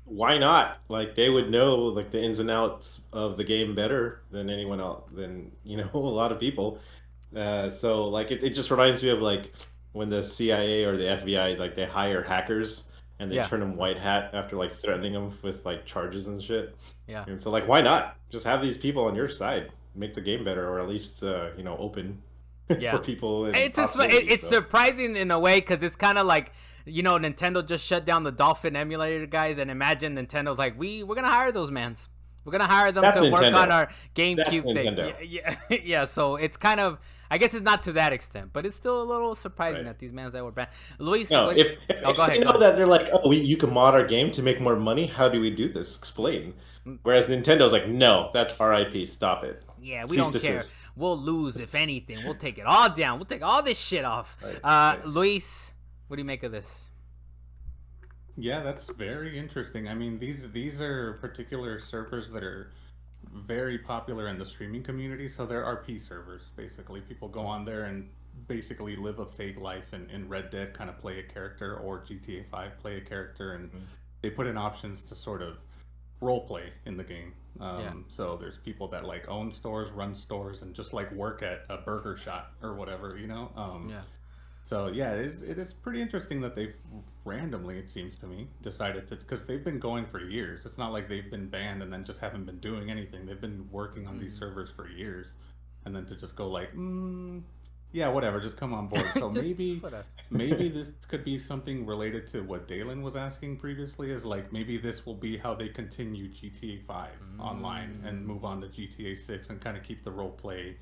Why not? Like they would know like the ins and outs of the game better than anyone else, than a lot of people. So like it just reminds me of like when the CIA or the FBI like they hire hackers and they turn them white hat after like threatening them with like charges and shit. Yeah. And so like why not? Just have these people on your side, make the game better, or at least open for people. It's surprising in a way because it's kind of like Nintendo just shut down the Dolphin emulator guys, and imagine Nintendo's like we're gonna hire those mans. We're gonna hire them to work on our GameCube thing. Yeah. So it's kind of, I guess it's not to that extent, but it's still a little surprising that these mans that were banned. Luis, go ahead. That they're like, you can mod our game to make more money. How do we do this? Explain. Whereas Nintendo's like, no, that's RIP. Stop it. Yeah, we don't care. We'll lose if anything. We'll take it all down. We'll take all this shit off. Luis, what do you make of this? Yeah, that's very interesting. I mean, these are particular servers that are very popular in the streaming community. So they're RP servers, basically. People go on there and basically live a fake life in Red Dead, kind of play a character, or GTA 5 play a character, and they put in options to sort of role play in the game. So there's people that like own stores, run stores, and just like work at a burger shop or whatever, So yeah, it is pretty interesting that they've randomly, it seems to me, decided to, because they've been going for years. It's not like they've been banned and then just haven't been doing anything. They've been working on these servers for years, and then to just go like, yeah, whatever, just come on board. So maybe whatever. maybe this could be something related to what Dalan was asking previously, is like maybe this will be how they continue GTA 5 online and move on to GTA 6 and kind of keep the role play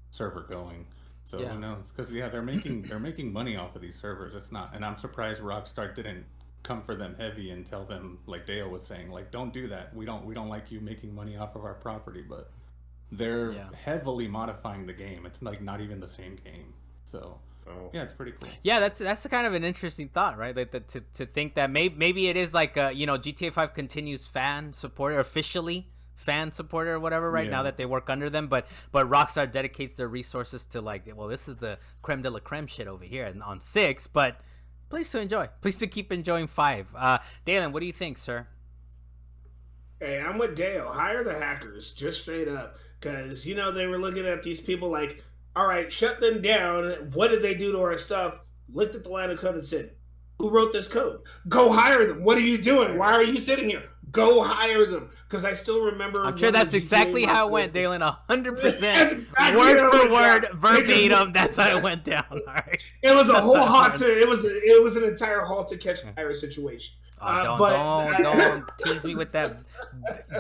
server going. So who knows? Because they're making money off of these servers. It's not, and I'm surprised Rockstar didn't come for them heavy and tell them, like Dale was saying, like, don't do that. We don't like you making money off of our property. But they're heavily modifying the game. It's like not even the same game. So yeah, it's pretty cool. Yeah, that's kind of an interesting thought, right? Like to think that maybe it is like GTA 5 continues fan support, or officially fan supporter or whatever right now that they work under them, but Rockstar dedicates their resources to like, well, this is the creme de la creme shit over here on 6, but please to keep enjoying 5. Dalan, what do you think, sir? Hey, I'm with Dale. Hire the hackers, just straight up, because they were looking at these people like, all right, shut them down. What did they do to our stuff? Looked at the line of code and said, who wrote this code? Go hire them. What are you doing? Why are you sitting here? Go hire them. Because I still remember. I'm sure that's exactly how it went, Dalan. 100%, word for word, verbatim. That's how it went down. All right. It was a whole it was an entire halt to catch fire situation. Don't tease me with that.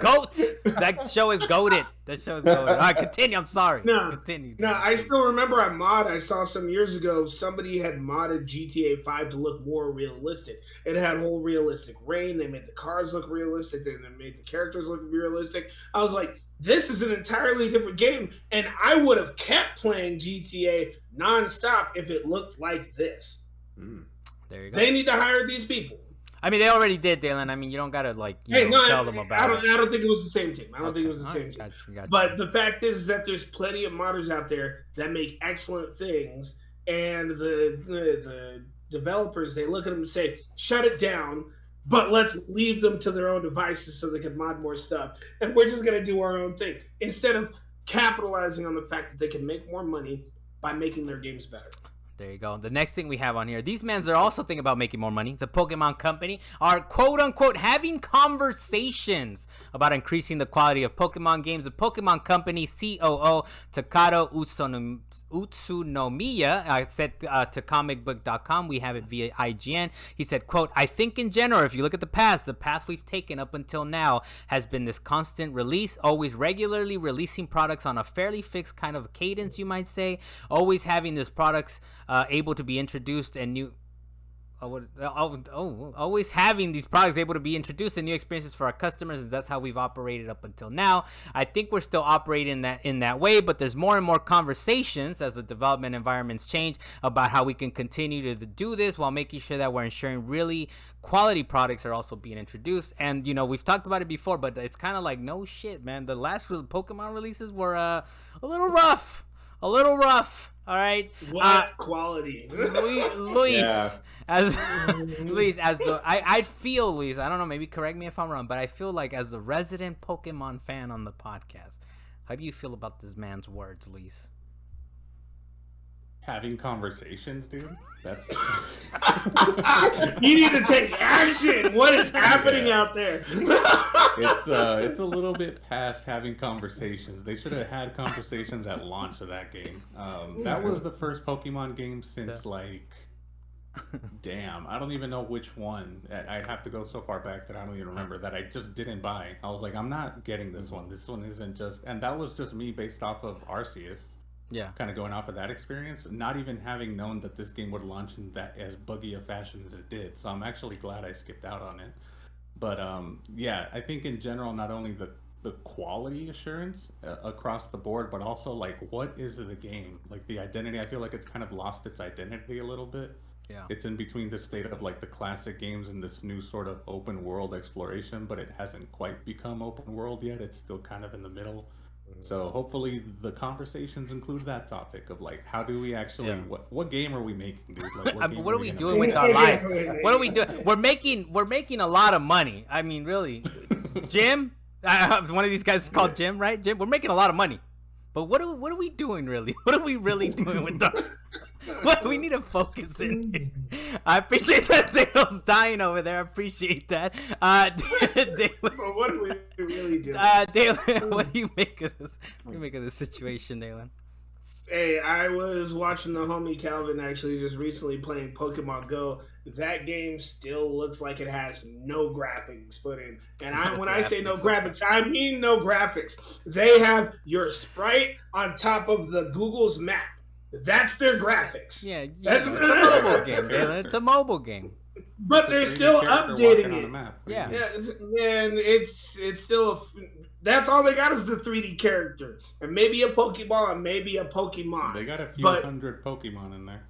Goat. That show is goated. All right, continue. I'm sorry. Continue. No, I still remember a mod I saw some years ago. Somebody had modded GTA 5 to look more realistic. It had whole realistic rain. They made the cars look realistic. Then they made the characters look realistic. I was like, this is an entirely different game, and I would have kept playing GTA nonstop if it looked like this. There you go. They need to hire these people. I mean, they already did, Dalan. I mean, you don't gotta tell them about it. I don't think it was the same team. Gotcha. But the fact is that there's plenty of modders out there that make excellent things, and the developers, they look at them and say, "Shut it down." But let's leave them to their own devices so they can mod more stuff, and we're just gonna do our own thing instead of capitalizing on the fact that they can make more money by making their games better. There you go. The next thing we have on here, these men are also thinking about making more money. The Pokemon Company are quote-unquote having conversations about increasing the quality of Pokemon games. The Pokemon Company COO Takato Utsunomiya said to comicbook.com, we have it via IGN. He said, quote, I think in general, if you look at the past, the path we've taken up until now has been this constant release, always regularly releasing products on a fairly fixed kind of cadence, you might say, always having these products able to be introduced and new... always having these products able to be introduced and new experiences for our customers, and that's how we've operated up until now. I think we're still operating in that way, but there's more and more conversations as the development environments change about how we can continue to do this while making sure that we're ensuring really quality products are also being introduced. And we've talked about it before, but it's kind of like, no shit, man, the last Pokemon releases were a little rough. All right. What quality? Luis, I feel, Luis, I don't know, maybe correct me if I'm wrong, but I feel like as a resident Pokemon fan on the podcast, how do you feel about this man's words, Luis? Having conversations, dude. That's you need to take action. What is happening out there? It's a little bit past having conversations. They should have had conversations at launch of that game. That was the first Pokemon game since damn, I don't even know which one. I'd have to go so far back that I don't even remember, that I just didn't buy. I was like, I'm not getting this one. This one isn't just, and that was just me based off of Arceus. Yeah, kind of going off of that experience, not even having known that this game would launch in that as buggy a fashion as it did. So I'm actually glad I skipped out on it. But yeah, I think in general, not only the quality assurance across the board, but also like, what is the game? Like the identity, I feel like it's kind of lost its identity a little bit. Yeah, it's in between the state of like the classic games and this new sort of open world exploration, but it hasn't quite become open world yet. It's still kind of in the middle. So hopefully the conversations include that topic of like, how do we actually, what game are we making, dude? Like, what are we doing with our life? What are we doing? We're making a lot of money. I mean, really, Jim. One of these guys is called Jim, right? Jim. We're making a lot of money, but what are we doing really? What are we really doing with the? What, we need to focus in here. I appreciate that Dale's dying over there. I appreciate that. Dale, what do we really do? Dale, what do you make of this? What do you make of this situation, Dalan? Hey, I was watching the homie Calvin actually just recently playing Pokemon Go. That game still looks like it has no graphics put in. And when I say no graphics, I mean no graphics. They have your sprite on top of the Google's map. That's their graphics. Yeah, That's it's a mobile game, Dalan. It's a mobile game. But they're still updating it. Yeah, and it's still that's all they got is the 3D character and maybe a Pokeball and maybe a Pokemon. They got a few hundred Pokemon in there.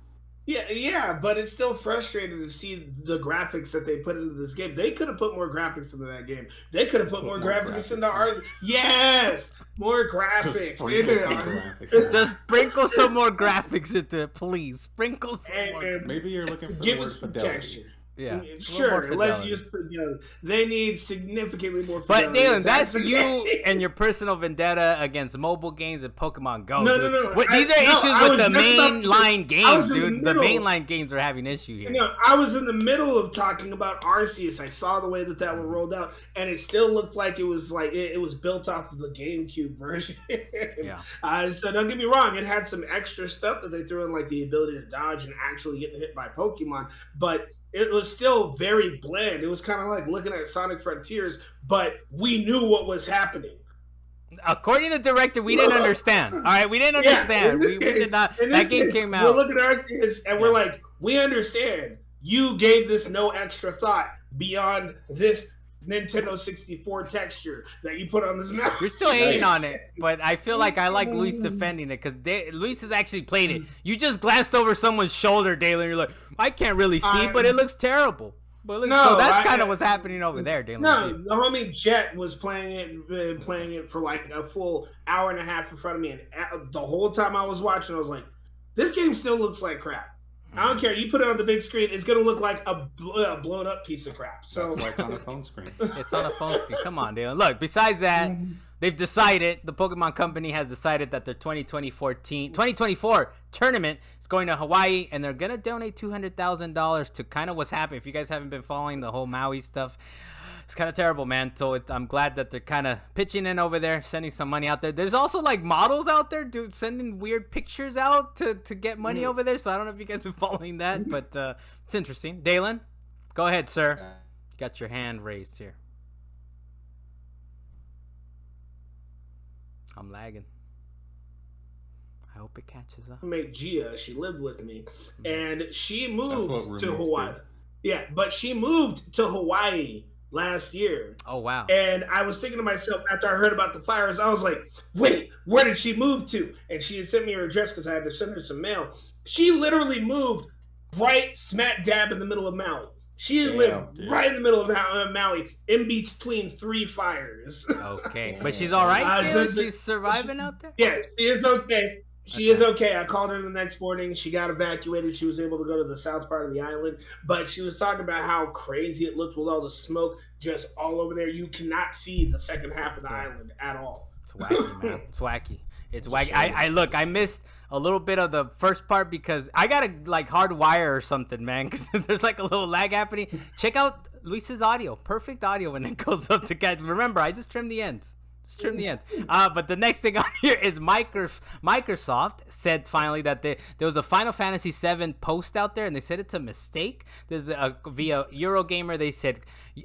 Yeah, but it's still frustrating to see the graphics that they put into this game. They could have put more graphics into that game. They could have put more graphics into art. Yes, more graphics. Just sprinkle some more graphics into it, please. Sprinkle some more. Maybe you're looking for give it some texture. Yeah, sure. Let's use. They need significantly more. But Dalan, that's you and your personal vendetta against mobile games and Pokemon Go. No. These are issues with the mainline games, dude. The mainline games are having issue here. I was in the middle of talking about Arceus. I saw the way that one rolled out, and it still looked like it was built off of the GameCube version. Yeah. So don't get me wrong, it had some extra stuff that they threw in, like the ability to dodge and actually getting hit by Pokemon, but it was still very bland. It was kind of like looking at Sonic Frontiers, but we knew what was happening. According to the director, we didn't understand. All right, we didn't understand. We did not. That game came out. We're looking at Arceus and we're like, we understand. You gave this no extra thought beyond this Nintendo 64 texture that you put on this map. You're still hating on it, but I feel like I like Luis defending it because Luis has actually played it. You just glanced over someone's shoulder, Dalan. You're like, I can't really see, but it looks terrible. But so that's kind of what's happening over there, Dalan. No, the homie Jet was playing it for like a full hour and a half in front of me, and the whole time I was watching, I was like, this game still looks like crap. I don't care. You put it on the big screen, it's going to look like a blown up piece of crap. So that's why it's on a phone screen. It's on a phone screen. Come on, Dalan. Look, besides that, they've decided, the Pokemon Company has decided that their 2024 tournament is going to Hawaii, and they're going to donate $200,000 to kind of what's happening. If you guys haven't been following the whole Maui stuff, it's kind of terrible, man. So I'm glad that they're kind of pitching in over there, sending some money out there. There's also like models out there sending weird pictures out to get money over there. So I don't know if you guys been following that, but it's interesting. Dalan, go ahead, sir. You got your hand raised here. I'm lagging. I hope it catches up. Mate Gia, she lived with me, and she moved to Hawaii. Yeah, but she moved to Hawaii last year. Oh, wow. And I was thinking to myself, after I heard about the fires, I was like, wait, where did she move to? And she had sent me her address because I had to send her some mail. She literally moved right smack dab in the middle of Maui. She lived right in the middle of Maui, in between 3 fires. Okay. But she's all right? She's surviving out there? Yeah, she is okay. She is okay. I called her the next morning. She got evacuated. She was able to go to the south part of the island. But she was talking about how crazy it looked with all the smoke just all over there. You cannot see the second half of the island at all. It's wacky, man. It's wacky. It's wacky. I missed a little bit of the first part because I got to like hardwire or something, man, because there's like a little lag happening. Check out Luis's audio. Perfect audio when it goes up to guys. Remember, I just trimmed the ends. Just trim the ends. But the next thing on here is Microsoft said finally that there was a Final Fantasy VII post out there, and they said it's a mistake. There's via Eurogamer, they said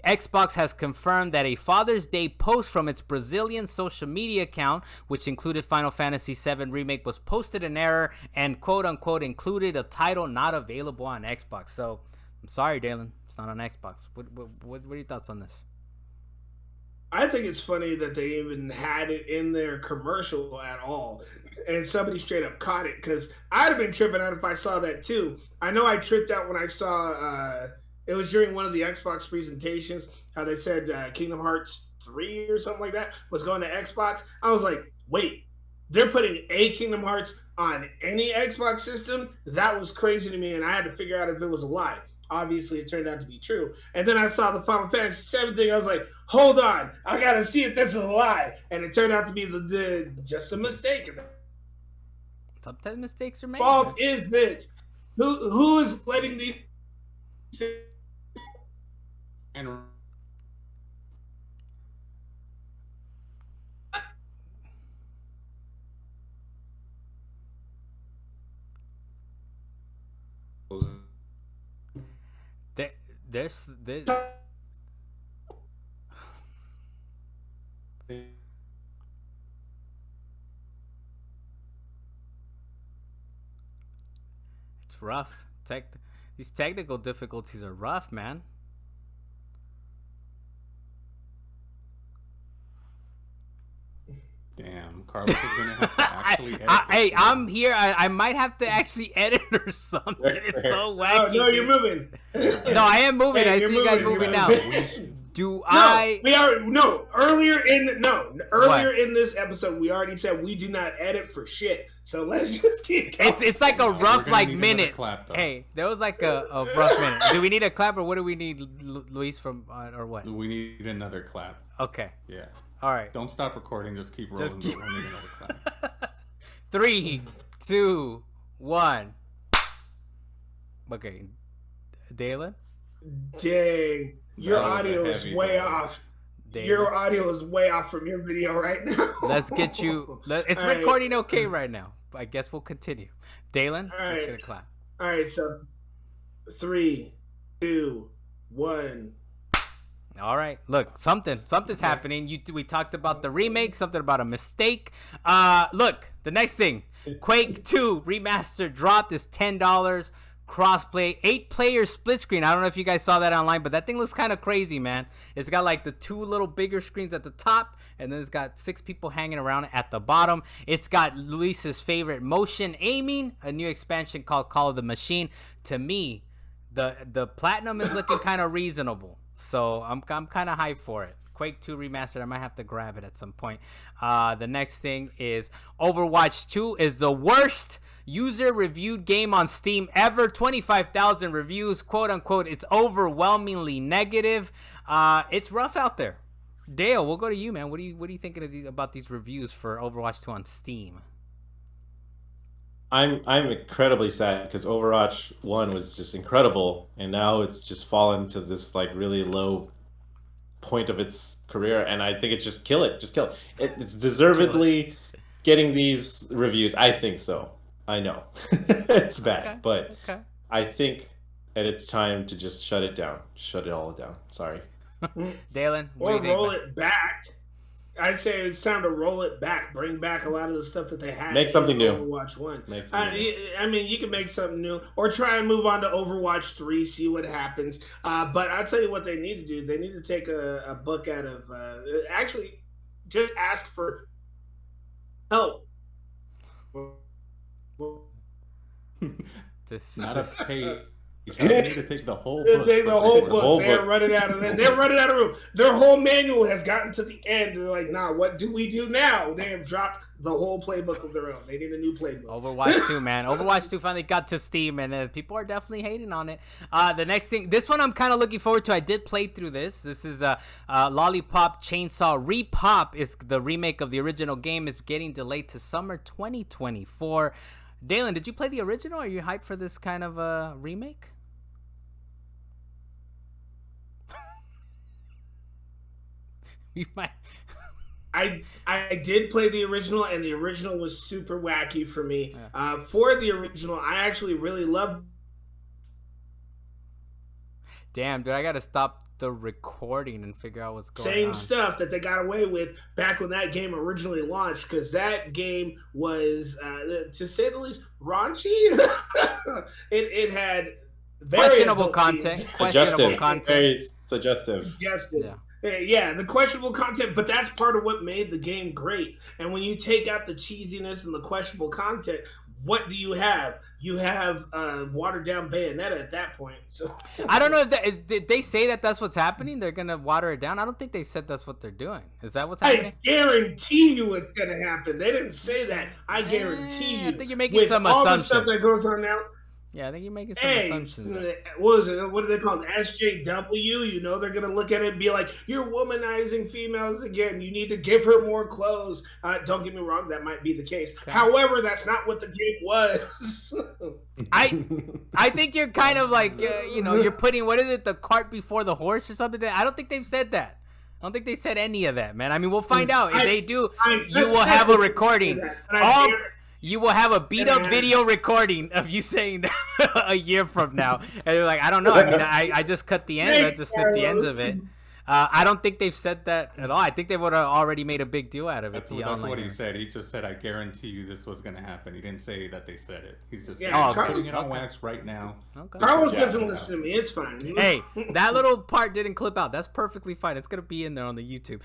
Xbox has confirmed that a Father's Day post from its Brazilian social media account, which included Final Fantasy VII Remake, was posted in error and quote-unquote included a title not available on Xbox. So, I'm sorry, Dalan. It's not on Xbox. What are your thoughts on this? I think it's funny that they even had it in their commercial at all. And somebody straight up caught it, because I'd have been tripping out if I saw that too. I know I tripped out when I saw, it was during one of the Xbox presentations, how they said Kingdom Hearts 3 or something like that was going to Xbox. I was like, wait, they're putting a Kingdom Hearts on any Xbox system? That was crazy to me, and I had to figure out if it was a lie. Obviously, it turned out to be true. And then I saw the Final Fantasy VII thing. I was like, hold on. I got to see if this is a lie. And it turned out to be just a mistake. Sometimes mistakes are made. Fault is this. Who is letting these... And There's it's rough. These technical difficulties are rough, man. Damn, Carlos is gonna have to actually edit. Hey, I'm here. I might have to actually edit or something. It's so wacky. Oh, no, you're moving. No, I am moving. Hey, I see you guys moving now. Earlier in this episode we already said we do not edit for shit. So let's just keep going. It's like a rough minute. Clap, hey, there was like a rough minute. Do we need a clap or what do we need, Luis, from or what? We need another clap. Okay. Yeah. All right. Don't stop recording. Just keep rolling. We need another clap. 3, 2, 1. Okay. Dalan? Dang. Your audio is way off. Your audio is way off from your video right now. Let's get you. It's recording okay right now. I guess we'll continue. Dalan, let's get a clap. All right, so 3, 2, 1. All right, look, something's happening. We talked about the remake, something about a mistake. Look, the next thing, Quake 2 remaster dropped is $10. Crossplay, 8-player split screen. I don't know if you guys saw that online, but that thing looks kind of crazy, man. It's got like the 2 little bigger screens at the top, and then it's got 6 people hanging around at the bottom. It's got Luis's favorite motion aiming, a new expansion called Call of the Machine. To me, the platinum is looking kind of reasonable, so I'm kind of hyped for it. Quake 2 Remastered, I might have to grab it at some point. The next thing is Overwatch 2 is the worst user-reviewed game on Steam ever. 25,000 reviews, quote-unquote. It's overwhelmingly negative. It's rough out there. Dale, we'll go to you, man. What are you thinking about these reviews for Overwatch 2 on Steam? I'm incredibly sad because Overwatch 1 was just incredible, and now it's just fallen to this like really low point of its career, and I think it's just kill it. It's deservedly getting these reviews. I think so. I know it's bad, but I think that it's time to just shut it down. Shut it all down. Sorry. Dalen, or roll it back. I'd say it's time to roll it back. Bring back a lot of the stuff that they had. Make something new. Overwatch 1. I mean, you can make something new, or try and move on to Overwatch 3, see what happens. But I'll tell you what they need to do. They need to take a book out of actually just ask for help. Not a page. You need to take the whole book. Take the whole book. They're running out of room. Their whole manual has gotten to the end. They're like, nah, what do we do now? They have dropped the whole playbook of their own. They need a new playbook. Overwatch 2, man. Overwatch 2 finally got to Steam, and people are definitely hating on it. The next thing, this one I'm kind of looking forward to. I did play through this. This is Lollipop Chainsaw RePOP. Is the remake of the original game. Is getting delayed to summer 2024. Dalan, did you play the original? Are you hyped for this kind of remake? You might. I did play the original, and the original was super wacky for me. Yeah. For the original, I actually really loved. Damn, dude, I gotta stop the recording and figure out what's going on. Same stuff that they got away with back when that game originally launched, because that game was, to say the least, raunchy. it had very questionable content. Questionable content. Very suggestive. Yeah, the questionable content, but that's part of what made the game great. And when you take out the cheesiness and the questionable content, what do you have? You have watered down Bayonetta at that point. So I don't know if did they say that that's what's happening? They're gonna water it down. I don't think they said that's what they're doing. Is that what's happening? I guarantee you it's gonna happen. They didn't say that. I guarantee you. I think you're making some assumptions. All the stuff that goes on now. Yeah, I think you're making some assumptions. What is it? What do they call it? SJW? You know, they're going to look at it and be like, you're womanizing females again. You need to give her more clothes. Don't get me wrong. That might be the case. Okay. However, that's not what the game was. I think you're kind of like, you're putting, what is it, the cart before the horse or something? I don't think they've said that. I don't think they said any of that, man. I mean, we'll find out. If they do, you will have a recording. You will have a beat up video recording of you saying that a year from now. And you're like, I don't know. I mean, I just cut the end. I just snipped the ends of it. I don't think they've said that at all. I think they would have already made a big deal out of it. That's what he said. He just said, I guarantee you this was going to happen. He didn't say that they said it. He's just putting it on wax right now. Okay. Carlos doesn't listen to me. It's fine. Hey, that little part didn't clip out. That's perfectly fine. It's going to be in there on the YouTube.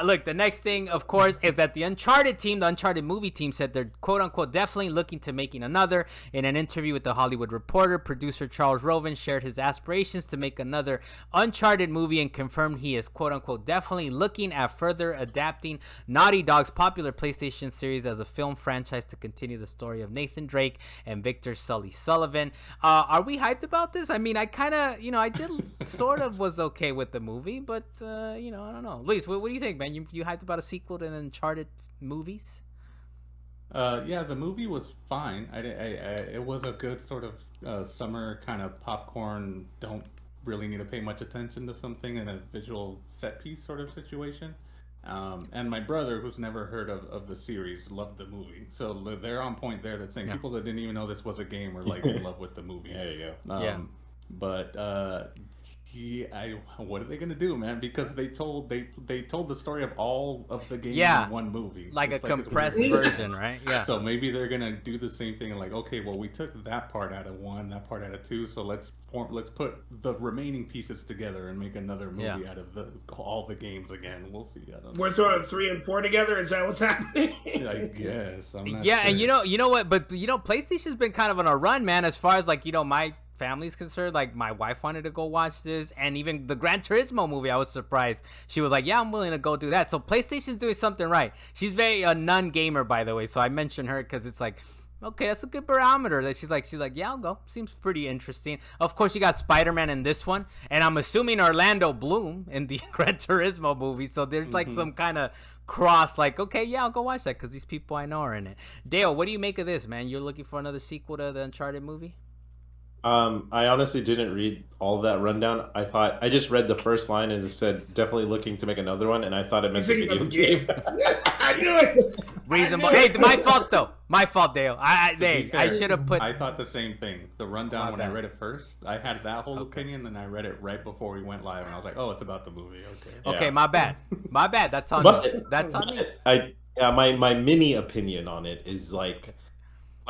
Look, the next thing, of course, is that the Uncharted team, the Uncharted movie team, said they're quote-unquote definitely looking to making another. In an interview with The Hollywood Reporter, producer Charles Roven shared his aspirations to make another Uncharted movie and confirmed he is quote-unquote definitely looking at further adapting Naughty Dog's popular PlayStation series as a film franchise to continue the story of Nathan Drake and Victor Sully Sullivan. Are we hyped about this? I mean, I kind of, I did sort of was okay with the movie, but, I don't know. Luis, what do you think, man? You hyped about a sequel to the Uncharted movies? Yeah, the movie was fine. It was a good sort of summer kind of popcorn, don't really need to pay much attention to something in a visual set piece sort of situation. And my brother, who's never heard of the series, loved the movie. So they're on point there. That's saying people that didn't even know this was a game were like in love with the movie. There you go. But what are they gonna do, man? Because they told the story of all of the games in one movie, like a compressed version, right? Yeah. So maybe they're gonna do the same thing, like, okay, well, we took that part out of 1, that part out of 2, so let's put the remaining pieces together and make another movie out of all the games again. We'll see. I don't know. We're throwing 3 and 4 together. Is that what's happening? I guess. I'm not sure. And you know what? But PlayStation's been kind of on a run, man. As far as like my family's concerned, like my wife wanted to go watch this, and even the Gran Turismo movie, I was surprised. She was like, yeah, I'm willing to go do that. So PlayStation's doing something right. She's very a non-gamer, by the way, so I mentioned her because it's like, okay, that's a good barometer. That she's like, yeah, I'll go. Seems pretty interesting. Of course, you got Spider-Man in this one, and I'm assuming Orlando Bloom in the Gran Turismo movie. So there's like some kind of cross, like, okay, yeah, I'll go watch that because these people I know are in it. Dale, what do you make of this, man? You're looking for another sequel to the Uncharted movie? I honestly didn't read all of that rundown. I just read the first line and it said definitely looking to make another one, and I thought it meant the video game. I knew it. Reasonable. Hey, my fault though. My fault, Dale. I should have put. I thought the same thing. The rundown when I read it first, I had that whole opinion. Then I read it right before we went live, and I was like, "Oh, it's about the movie." Okay, my bad. My bad. That's on me. That's on me. My mini opinion on it is like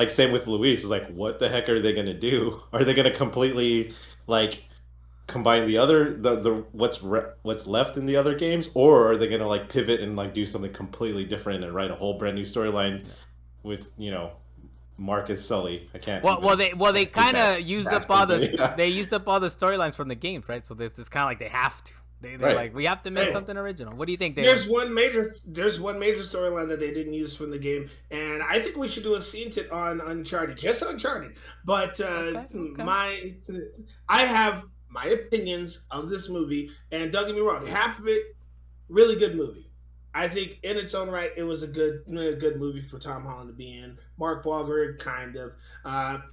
same with Luis, is like, what the heck are they gonna do? Are they gonna completely like combine the what's left in the other games, or are they gonna like pivot and like do something completely different and write a whole brand new storyline with Marcus Sully? I can't. Well, they kind of used up all the storylines from the games, right? So there's kind of like they have to. They're like, we have to make something original. What do you think, Dave? There's one major storyline that they didn't use from the game, and I think we should do a Seent on Uncharted, just Uncharted. But I have my opinions of this movie, and don't get me wrong, half of it, really good movie. I think in its own right, it was a good movie for Tom Holland to be in. Mark Wahlberg, kind of.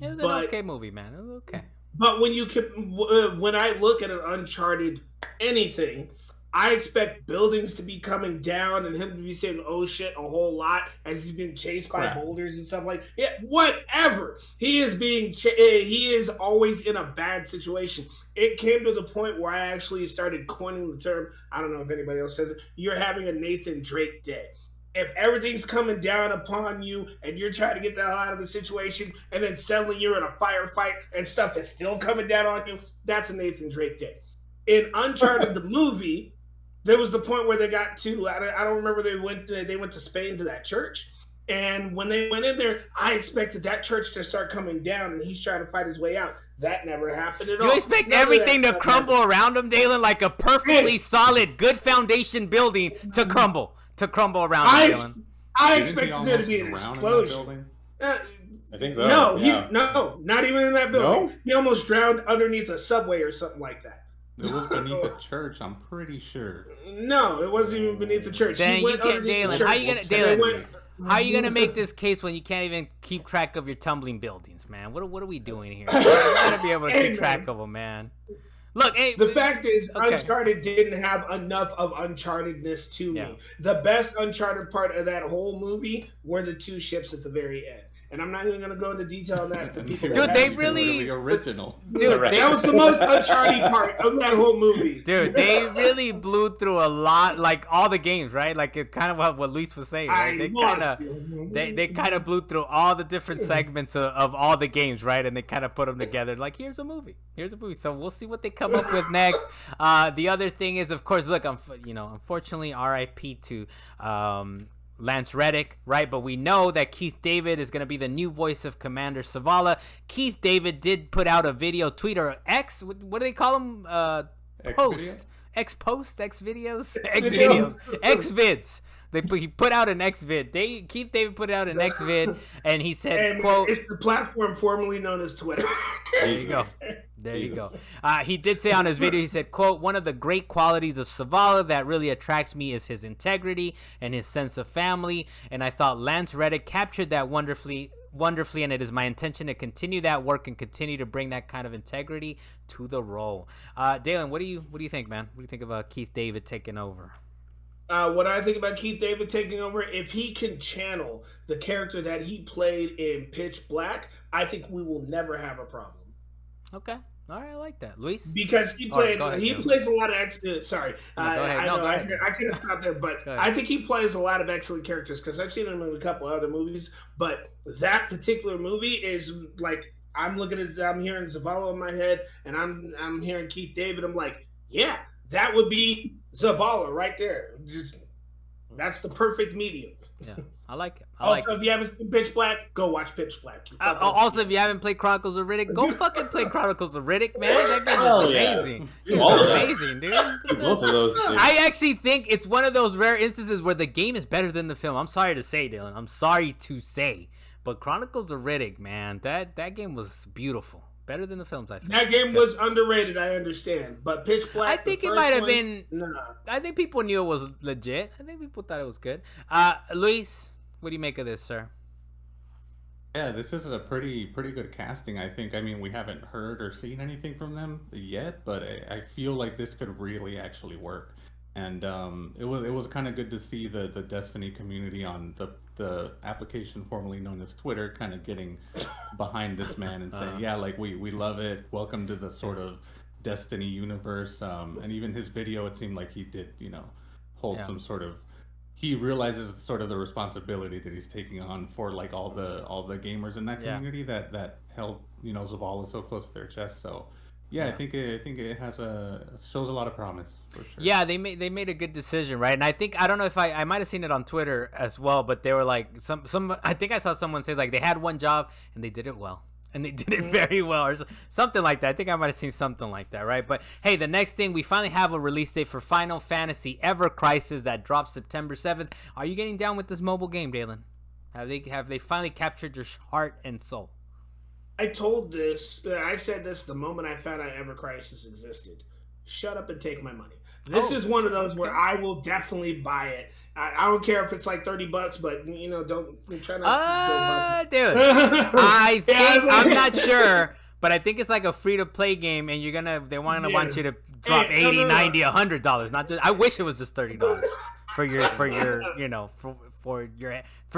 It was an okay movie, man. It was okay. But when I look at an Uncharted anything, I expect buildings to be coming down and him to be saying "oh shit" a whole lot as he's being chased by boulders and stuff like whatever. He is always in a bad situation. It came to the point where I actually started coining the term. I don't know if anybody else says it. You're having a Nathan Drake day. If everything's coming down upon you and you're trying to get the hell out of the situation, and then suddenly you're in a firefight and stuff is still coming down on you, that's a Nathan Drake day. In Uncharted the movie, there was the point where they got to, I don't remember, they went to Spain to that church. And when they went in there, I expected that church to start coming down and he's trying to fight his way out. That never happened at all. You expect everything to crumble around him, Dalan, like a perfectly solid, good foundation building to crumble around him, Dalan. I expected there to be an explosion. I think so. No, not even in that building. No? He almost drowned underneath a subway or something like that. It was beneath a church, I'm pretty sure. No, it wasn't even beneath the church. Then you can't, Dalan. How are you gonna make this case when you can't even keep track of your tumbling buildings, man? What are we doing here? You gotta be able to keep track of them, man. Look, the fact is, Uncharted didn't have enough of Unchartedness to me. The best Uncharted part of that whole movie were the 2 ships at the very end. and I'm not even gonna go into detail on that for people. Dude, they really original. Dude, that was the most Uncharted part of that whole movie. Dude, they really blew through a lot, like all the games, right? Like it kind of what Luis was saying. Right? They kind of blew through all the different segments of all the games, right? And they kind of put them together. Like, here's a movie. So we'll see what they come up with next. The other thing is, of course, look, unfortunately, R.I.P. to Lance Reddick, right? But we know that Keith David is going to be the new voice of Commander Zavala. Keith David did put out a video, tweet, or X. What do they call them? Post. X-post? X-videos? X-videos. X-vids. He put out an X-vid. Keith David put out an X-vid, and he said, quote... It's the platform formerly known as Twitter. There you go. He did say on his video, he said, quote, one of the great qualities of Zavala that really attracts me is his integrity and his sense of family, and I thought Lance Reddick captured that wonderfully, and it is my intention to continue that work and continue to bring that kind of integrity to the role. Dalan, what do you think, man? What do you think of Keith David taking over? What I think about Keith David taking over, if he can channel the character that he played in Pitch Black, I think we will never have a problem. Okay. All right, I like that. Luis? Because he plays a lot of sorry. I could have stopped there, but I think he plays a lot of excellent characters because I've seen him in a couple other movies, but that particular movie is like, I'm hearing Zavala in my head, and I'm hearing Keith David. I'm like, yeah, that would be Zavala right there. That's the perfect medium. Yeah, I like it. If you haven't seen Pitch Black, go watch Pitch Black. Also, if you haven't played Chronicles of Riddick, go fucking play Chronicles of Riddick, man. That game is amazing. It's amazing, dude. Both of those. I actually think it's one of those rare instances where the game is better than the film. I'm sorry to say, Dylan. I'm sorry to say. But Chronicles of Riddick, man, that game was beautiful. Better than the films, I think. That game was underrated, I understand. But Pitch Black, I think it might have been... I think people knew it was legit. I think people thought it was good. Luis, what do you make of this, sir? Yeah, this is a pretty good casting, I think. I mean, we haven't heard or seen anything from them yet, but I feel like this could really actually work. And it was kind of good to see the Destiny community on the application formerly known as Twitter kind of getting behind this man and saying, yeah, like we love it. Welcome to the sort of Destiny universe. And even his video, it seemed like he did, hold some sort of, he realizes sort of the responsibility that he's taking on for like all the gamers in that community that held, Zavala so close to their chest. So yeah, I think it shows a lot of promise for sure. Yeah, they made a good decision, right? And I don't know if I might have seen it on Twitter as well, but they were like some I think I saw someone say like they had one job and they did it well. And they did it very well, or something like that. I think I might have seen something like that, right? But hey, the next thing, we finally have a release date for Final Fantasy Ever Crisis that drops September 7th. Are you getting down with this mobile game, Dalan? Have they finally captured your heart and soul? I said this the moment I found out Ever Crisis existed. Shut up and take my money. This is one of those where I will definitely buy it. I don't care if it's like $30, but don't try not to dude. I think I'm not sure, but I think it's like a free to play game, and they want you to drop $80, $90, $100. Not just. I wish it was just $30 for your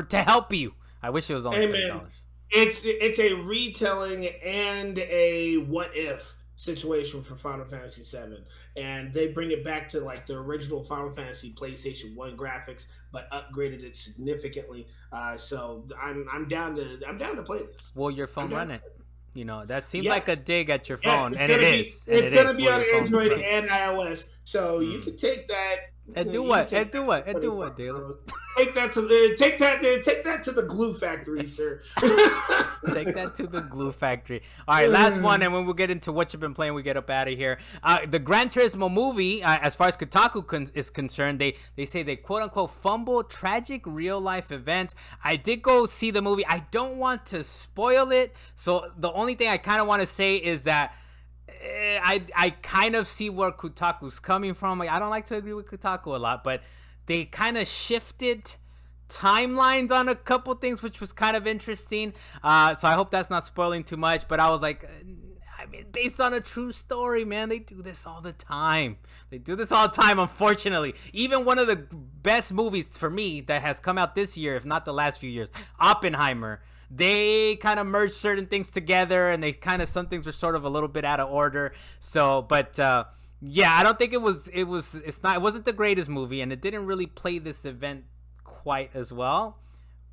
to help you. I wish it was only $30. It's a retelling and a what if situation for Final Fantasy VII, and they bring it back to like the original Final Fantasy PlayStation 1 graphics, but upgraded it significantly. So I'm down to play this. Will your phone run it? That seems like a dig at your phone, and it is. It's going to be on Android and iOS, so you can take that. And do what, Dalan? Take that to the glue factory, sir. Take that to the glue factory. All right, last one, and when we get into what you've been playing, we get up out of here. The Gran Turismo movie, as far as Kotaku is concerned, they say they quote unquote fumble tragic real life event. I did go see the movie. I don't want to spoil it, so the only thing I kind of want to say is that I kind of see where Kotaku's coming from. Like, I don't like to agree with Kotaku a lot, but they kind of shifted timelines on a couple things, which was kind of interesting. So I hope that's not spoiling too much, but I was like, I mean, based on a true story, man, they do this all the time. Unfortunately. Even one of the best movies for me that has come out this year, if not the last few years, Oppenheimer, they kind of merged certain things together, and they kind of some things were sort of a little bit out of order. So, but yeah, I don't think it wasn't the greatest movie, and it didn't really play this event quite as well.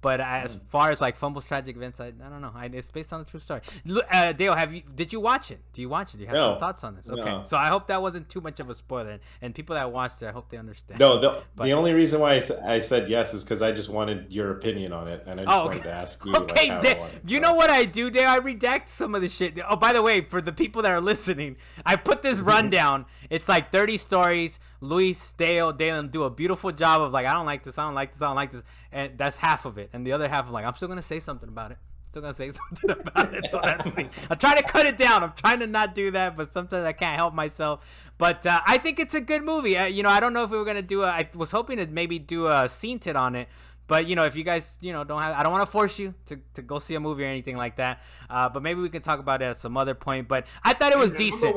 But as far as like Fumble's tragic events, I don't know. It's based on a true story. Dale, did you watch it? Do you watch it? Do you have some thoughts on this? Okay, so I hope that wasn't too much of a spoiler. And people that watched it, I hope they understand. No, the only reason why I said yes is because I just wanted your opinion on it, and I just wanted to ask you. Okay, you know what I do, Dale? I redact some of the shit. Oh, by the way, for the people that are listening, I put this rundown. It's like 30 stories. Luis, Dalan do a beautiful job of like, I don't like this, and that's half of it, and the other half I'm like, I'm still gonna say something about it. So that's I'm trying to cut it down. I'm trying to not do that, but sometimes I can't help myself. But I think it's a good movie. I don't know if we were gonna do I was hoping to maybe do a Seent on it. But, if you guys, don't have, I don't want to force you to go see a movie or anything like that. But maybe we can talk about it at some other point. But I thought it was decent.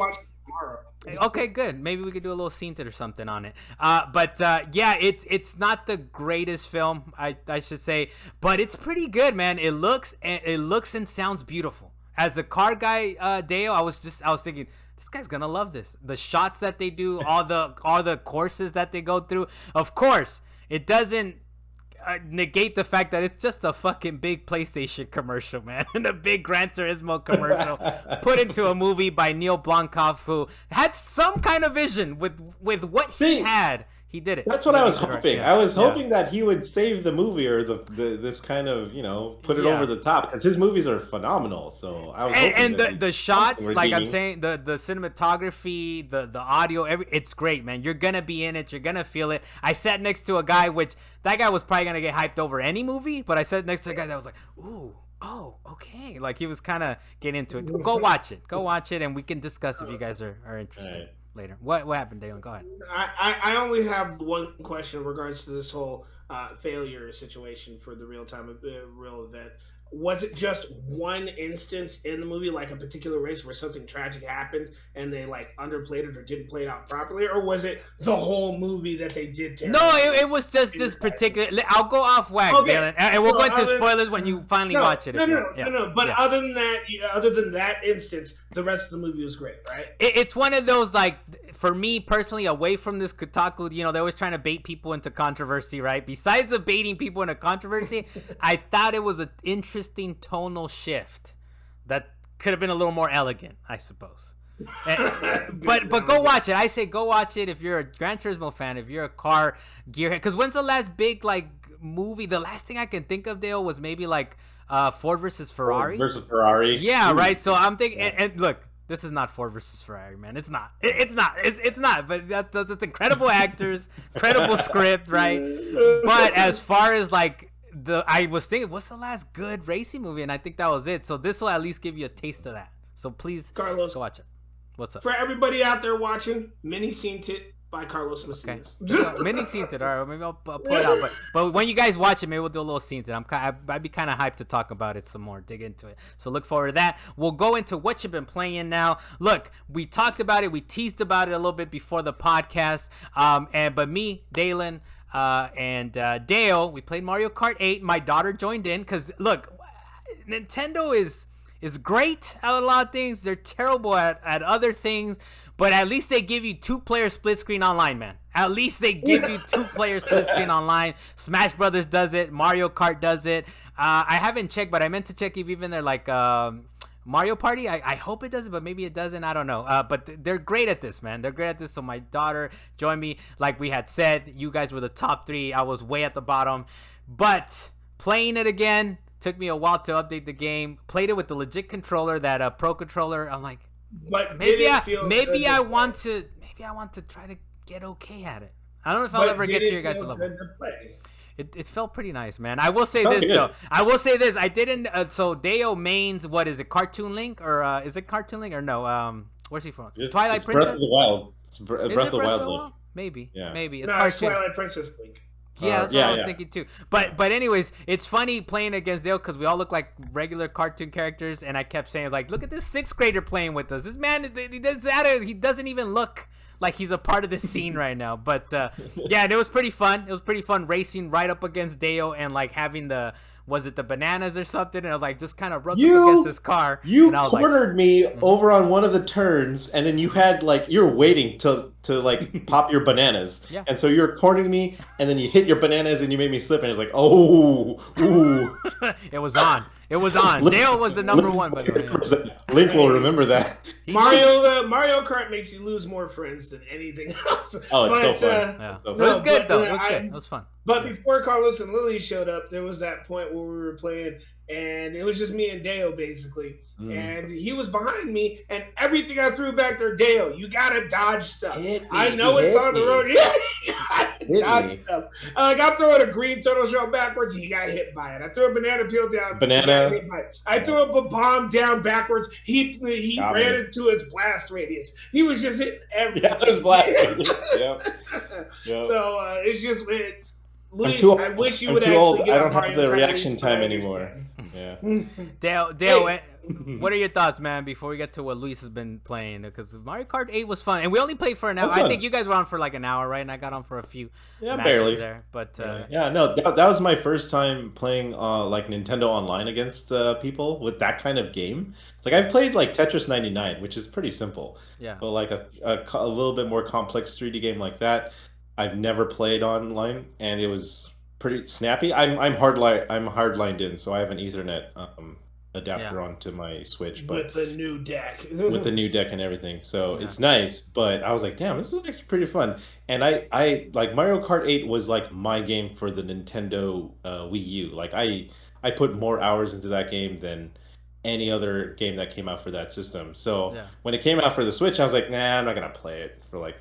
Okay, good. Maybe we could do a little Seent or something on it. But yeah, it's not the greatest film, I should say, but it's pretty good, man. It looks and sounds beautiful. As a car guy, Dale, I was thinking, this guy's gonna love this. The shots that they do, all the courses that they go through. Of course, it doesn't negate the fact that it's just a fucking big PlayStation commercial, man, and a big Gran Turismo commercial put into a movie by Neil Blomkamp, who had some kind of vision with what he had. He did it. That's what I was hoping. Yeah. I was hoping that he would save the movie or this kind of, put it over the top, because his movies are phenomenal. So I was hoping and the shots, like I'm saying, the cinematography, the audio, it's great, man. You're gonna be in it. You're gonna feel it. I sat next to a guy, that guy was probably gonna get hyped over any movie, but I sat next to a guy that was like, ooh. Oh, okay. Like he was kind of getting into it. Go watch it, and we can discuss if you guys are interested. Later. What happened, Dalan? Go ahead. I only have one question in regards to this whole failure situation for the real event. Was it just one instance in the movie, like a particular race where something tragic happened and they like underplayed it or didn't play it out properly, or was it the whole movie that they did terribly? No, it was just this particular. I'll go off wax, Dalan, and we'll go into spoilers when you finally watch it. No. But other than that instance, the rest of the movie was great, right? It's one of those, like, for me personally, away from this Kotaku, they're always trying to bait people into controversy, right? Besides the baiting people into controversy, I thought it was an interesting tonal shift that could have been a little more elegant, I suppose. But go watch it. I say go watch it if you're a Gran Turismo fan, if you're a car gearhead. Because when's the last big movie? The last thing I can think of, Dale, was maybe Ford versus Ferrari. Yeah, right. So I'm thinking, and look, this is not Ford versus Ferrari, man. It's not. It's not. But that's incredible actors, incredible script, right? But as far as I was thinking, what's the last good racing movie? And I think that was it. So this will at least give you a taste of that. So please, Carlos, go watch it. What's up? For everybody out there watching, Mini Seent It by Carlos Macias. Okay. Mini Seent It. All right, maybe I'll put it out. But when you guys watch it, maybe we'll do a little Seent It. I'd be kind of hyped to talk about it some more, dig into it. So look forward to that. We'll go into what you've been playing now. Look, we talked about it. We teased about it a little bit before the podcast. But me, Dalan, and Dale, we played Mario Kart 8. My daughter joined in because, look, Nintendo is great at a lot of things. They're terrible at other things, but at least they give you 2-player split screen online, man. At least they give you 2-player split screen online. Smash Brothers does it. Mario Kart does it. I haven't checked, but I meant to check if even they're Mario Party. I hope it does it, but maybe it doesn't. I don't know. But they're great at this, man. They're great at this. So my daughter joined me. Like we had said, you guys were the top 3. I was way at the bottom. But playing it again took me a while to update the game. Played it with the legit controller, that Pro controller. I'm like, but maybe I want to try to get okay at it. I don't know if I'll ever get to your guys' level. It felt pretty nice, man. I will say this, though. I didn't. So Deo mains, what is it? Cartoon Link, or is it Cartoon Link, or no? Where's he from? Twilight Princess. Breath of the Wild. It's Breath of the Wild. Maybe. Yeah. Maybe. It's Twilight Princess Link. Yeah, that's what I was thinking too. But anyways, it's funny playing against Dale because we all look like regular cartoon characters, and I kept saying look at this 6th grader playing with us. This man, he doesn't even look like he's a part of this scene right now. But yeah, and it was pretty fun. It was pretty fun racing right up against Dale and having the was it the bananas or something? And I was like, just kind of rubbed up against this car. You and I was cornered me over on one of the turns, and then you had like you were waiting to like pop your bananas. Yeah. And so you were cornering me, and then you hit your bananas, and you made me slip, and it's like, oh, ooh. It was on. It was on. Dale was the number one, by the way. Link will remember that. Mario Kart makes you lose more friends than anything else. Oh, it's so fun. Yeah. It was good, though. It was good. It was fun. But before Carlos and Lily showed up, there was that point where we were playing, and it was just me and Dale, basically. And he was behind me, and everything I threw back there, Dale, you gotta dodge stuff. I know it's on the road. Yeah, dodge stuff. Like I'm throwing a green turtle shell backwards, he got hit by it. I threw a banana peel down, he got hit by it. I threw up a bomb down backwards, he ran into its blast radius. He was just hitting everything. Yeah, there's blast radius. Yep. So it's just Luis, I'm I wish you I'm would too actually old. get I don't on have the Mario Kart reaction race, time but I anymore. understand. Yeah. Dale, what are your thoughts, man, before we get to what Luis has been playing? Because Mario Kart 8 was fun, and we only played for an hour. I think you guys were on for like an hour, right? And I got on for a few matches barely. there. But no, that was my first time playing like Nintendo Online against people with that kind of game. Like I've played like Tetris 99, which is pretty simple. Yeah. But like a little bit more complex 3D game like that, I've never played online, and it was pretty snappy. I'm hardlined in, so I have an Ethernet adapter onto my Switch, but with the new deck, and everything. So it's nice. But I was like, damn, this is actually pretty fun. And I like Mario Kart 8 was like my game for the Nintendo Wii U. Like I put more hours into that game than any other game that came out for that system. So when it came out for the Switch, I was like, nah, I'm not gonna play it for like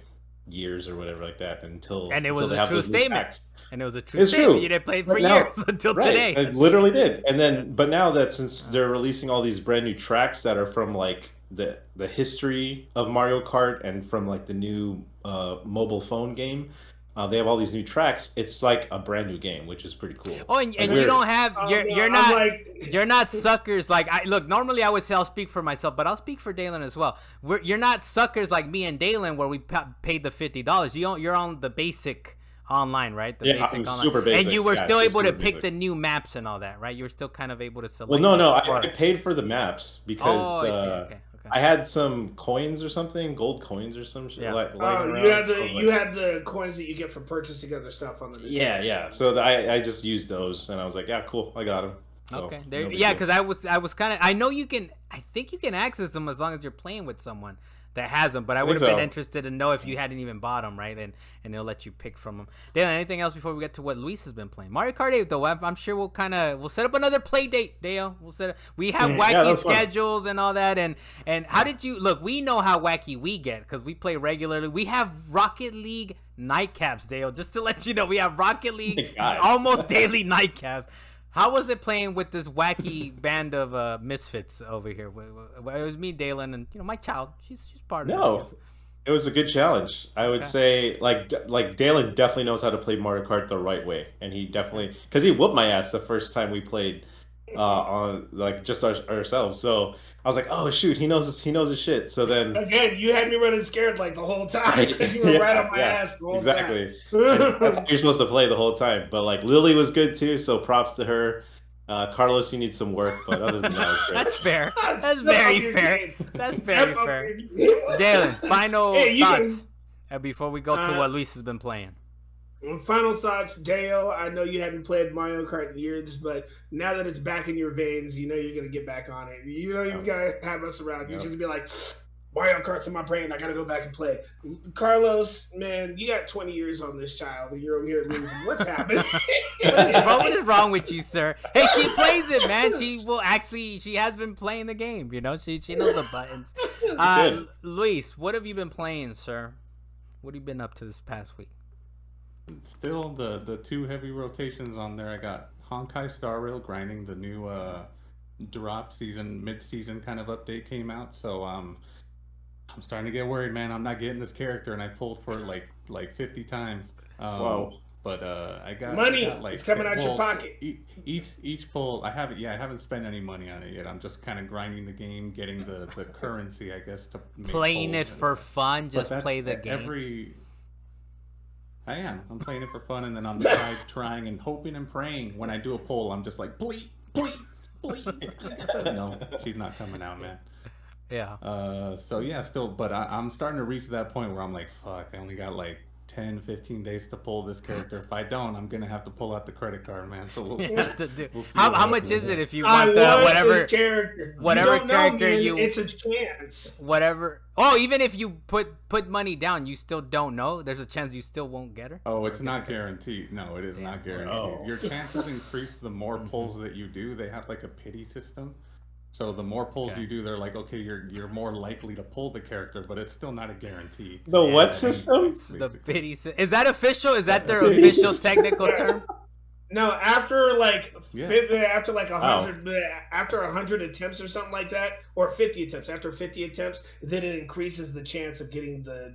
years or whatever like that until. And it was a true statement. And it was a true it's statement. True. You didn't play it for years until today. I literally did. And then, but now that since they're releasing all these brand new tracks that are from like the history of Mario Kart and from like the new mobile phone game, they have all these new tracks. It's like a brand new game, which is pretty cool. Oh, and you don't have you're not suckers like look. Normally, I would say I'll speak for myself, but I'll speak for Dalan as well. You're not suckers like me and Dalan, where we paid the $50. You're on the basic. Online, right? The basic I'm online. super basic. And you were still able to pick the new maps and all that, right? You were still kind of able to select. Well, no, I paid for the maps because Okay. I had some coins or something, gold coins or some shit. You had the coins that you get for purchasing other stuff on the Nintendo. Yeah. So I just used those, and I was like, yeah, cool, I got them. So, okay, because I was kind of. I know you can. I think you can access them as long as you're playing with someone that has them, but I would have been interested to know if you hadn't even bought them, right? And they'll let you pick from them. Dan, anything else before we get to what Luis has been playing? Mario Kart 8, though, I'm sure we'll set up another play date, Dale. We have wacky schedules and all that. And how did you look? We know how wacky we get because we play regularly. We have Rocket League nightcaps, Dale. Just to let you know, we have Rocket League almost daily nightcaps. How was it playing with this wacky band of misfits over here? It was me, Dalan, and my child. She's part of it. No, it was a good challenge. I would say, like Dalan definitely knows how to play Mario Kart the right way, and he definitely because he whooped my ass the first time we played on like just ourselves. So I was like, oh shoot, he knows his shit. So then again, you had me running scared like the whole time because you were right on my ass the whole time. That's how you're supposed to play the whole time. But like Lily was good too, so props to her. Carlos, you need some work, but other than that, it was great. That's fair. That's very fair. That's very fair. Dalan, final thoughts before we go to what Luis has been playing. Final thoughts, Dale. I know you hadn't played Mario Kart in years, but now that it's back in your veins, you know you're gonna get back on it. You know you gotta have us around. You just be like, Mario Kart's in my brain. I gotta go back and play. Carlos, man, you got 20 years on this child, and you're over here losing. What's happening? What is wrong with you, sir? Hey, she plays it, man. She has been playing the game. She knows the buttons. Luis, what have you been playing, sir? What have you been up to this past week? Still the two heavy rotations on there. I got Honkai Star Rail grinding. The new mid-season kind of update came out, so I'm starting to get worried, man. I'm not getting this character, and I pulled for it like 50 times. Whoa! But I got money. It's coming out your pocket. Each pull, I haven't spent any money on it yet. I'm just kind of grinding the game, getting the currency, I guess, to make playing it for stuff. fun. Just play the game. I am. I'm playing it for fun, and then on the side, trying and hoping and praying. When I do a poll, I'm just like, please, please, please. No, she's not coming out, man. Yeah. So yeah, still, but I'm starting to reach that point where I'm like, fuck, I only got like 10, 15 days to pull this character. If I don't, I'm gonna have to pull out the credit card, man. So we'll see how much is it if you I want whatever character? Whatever you character know, man, you it's a chance. Whatever. Oh, even if you put money down, you still don't know. There's a chance you still won't get her. Oh, it's not guaranteed. No, it is not guaranteed. Oh. Your chances increase the more pulls that you do. They have like a pity system. So the more pulls you do, they're like, okay, you're more likely to pull the character, but it's still not a guarantee. The what system? The pity system. Is that official? Is that their official technical term? No, after like 50, after like 100, after 100 attempts or something like that, or 50 attempts. After 50 attempts, then it increases the chance of getting the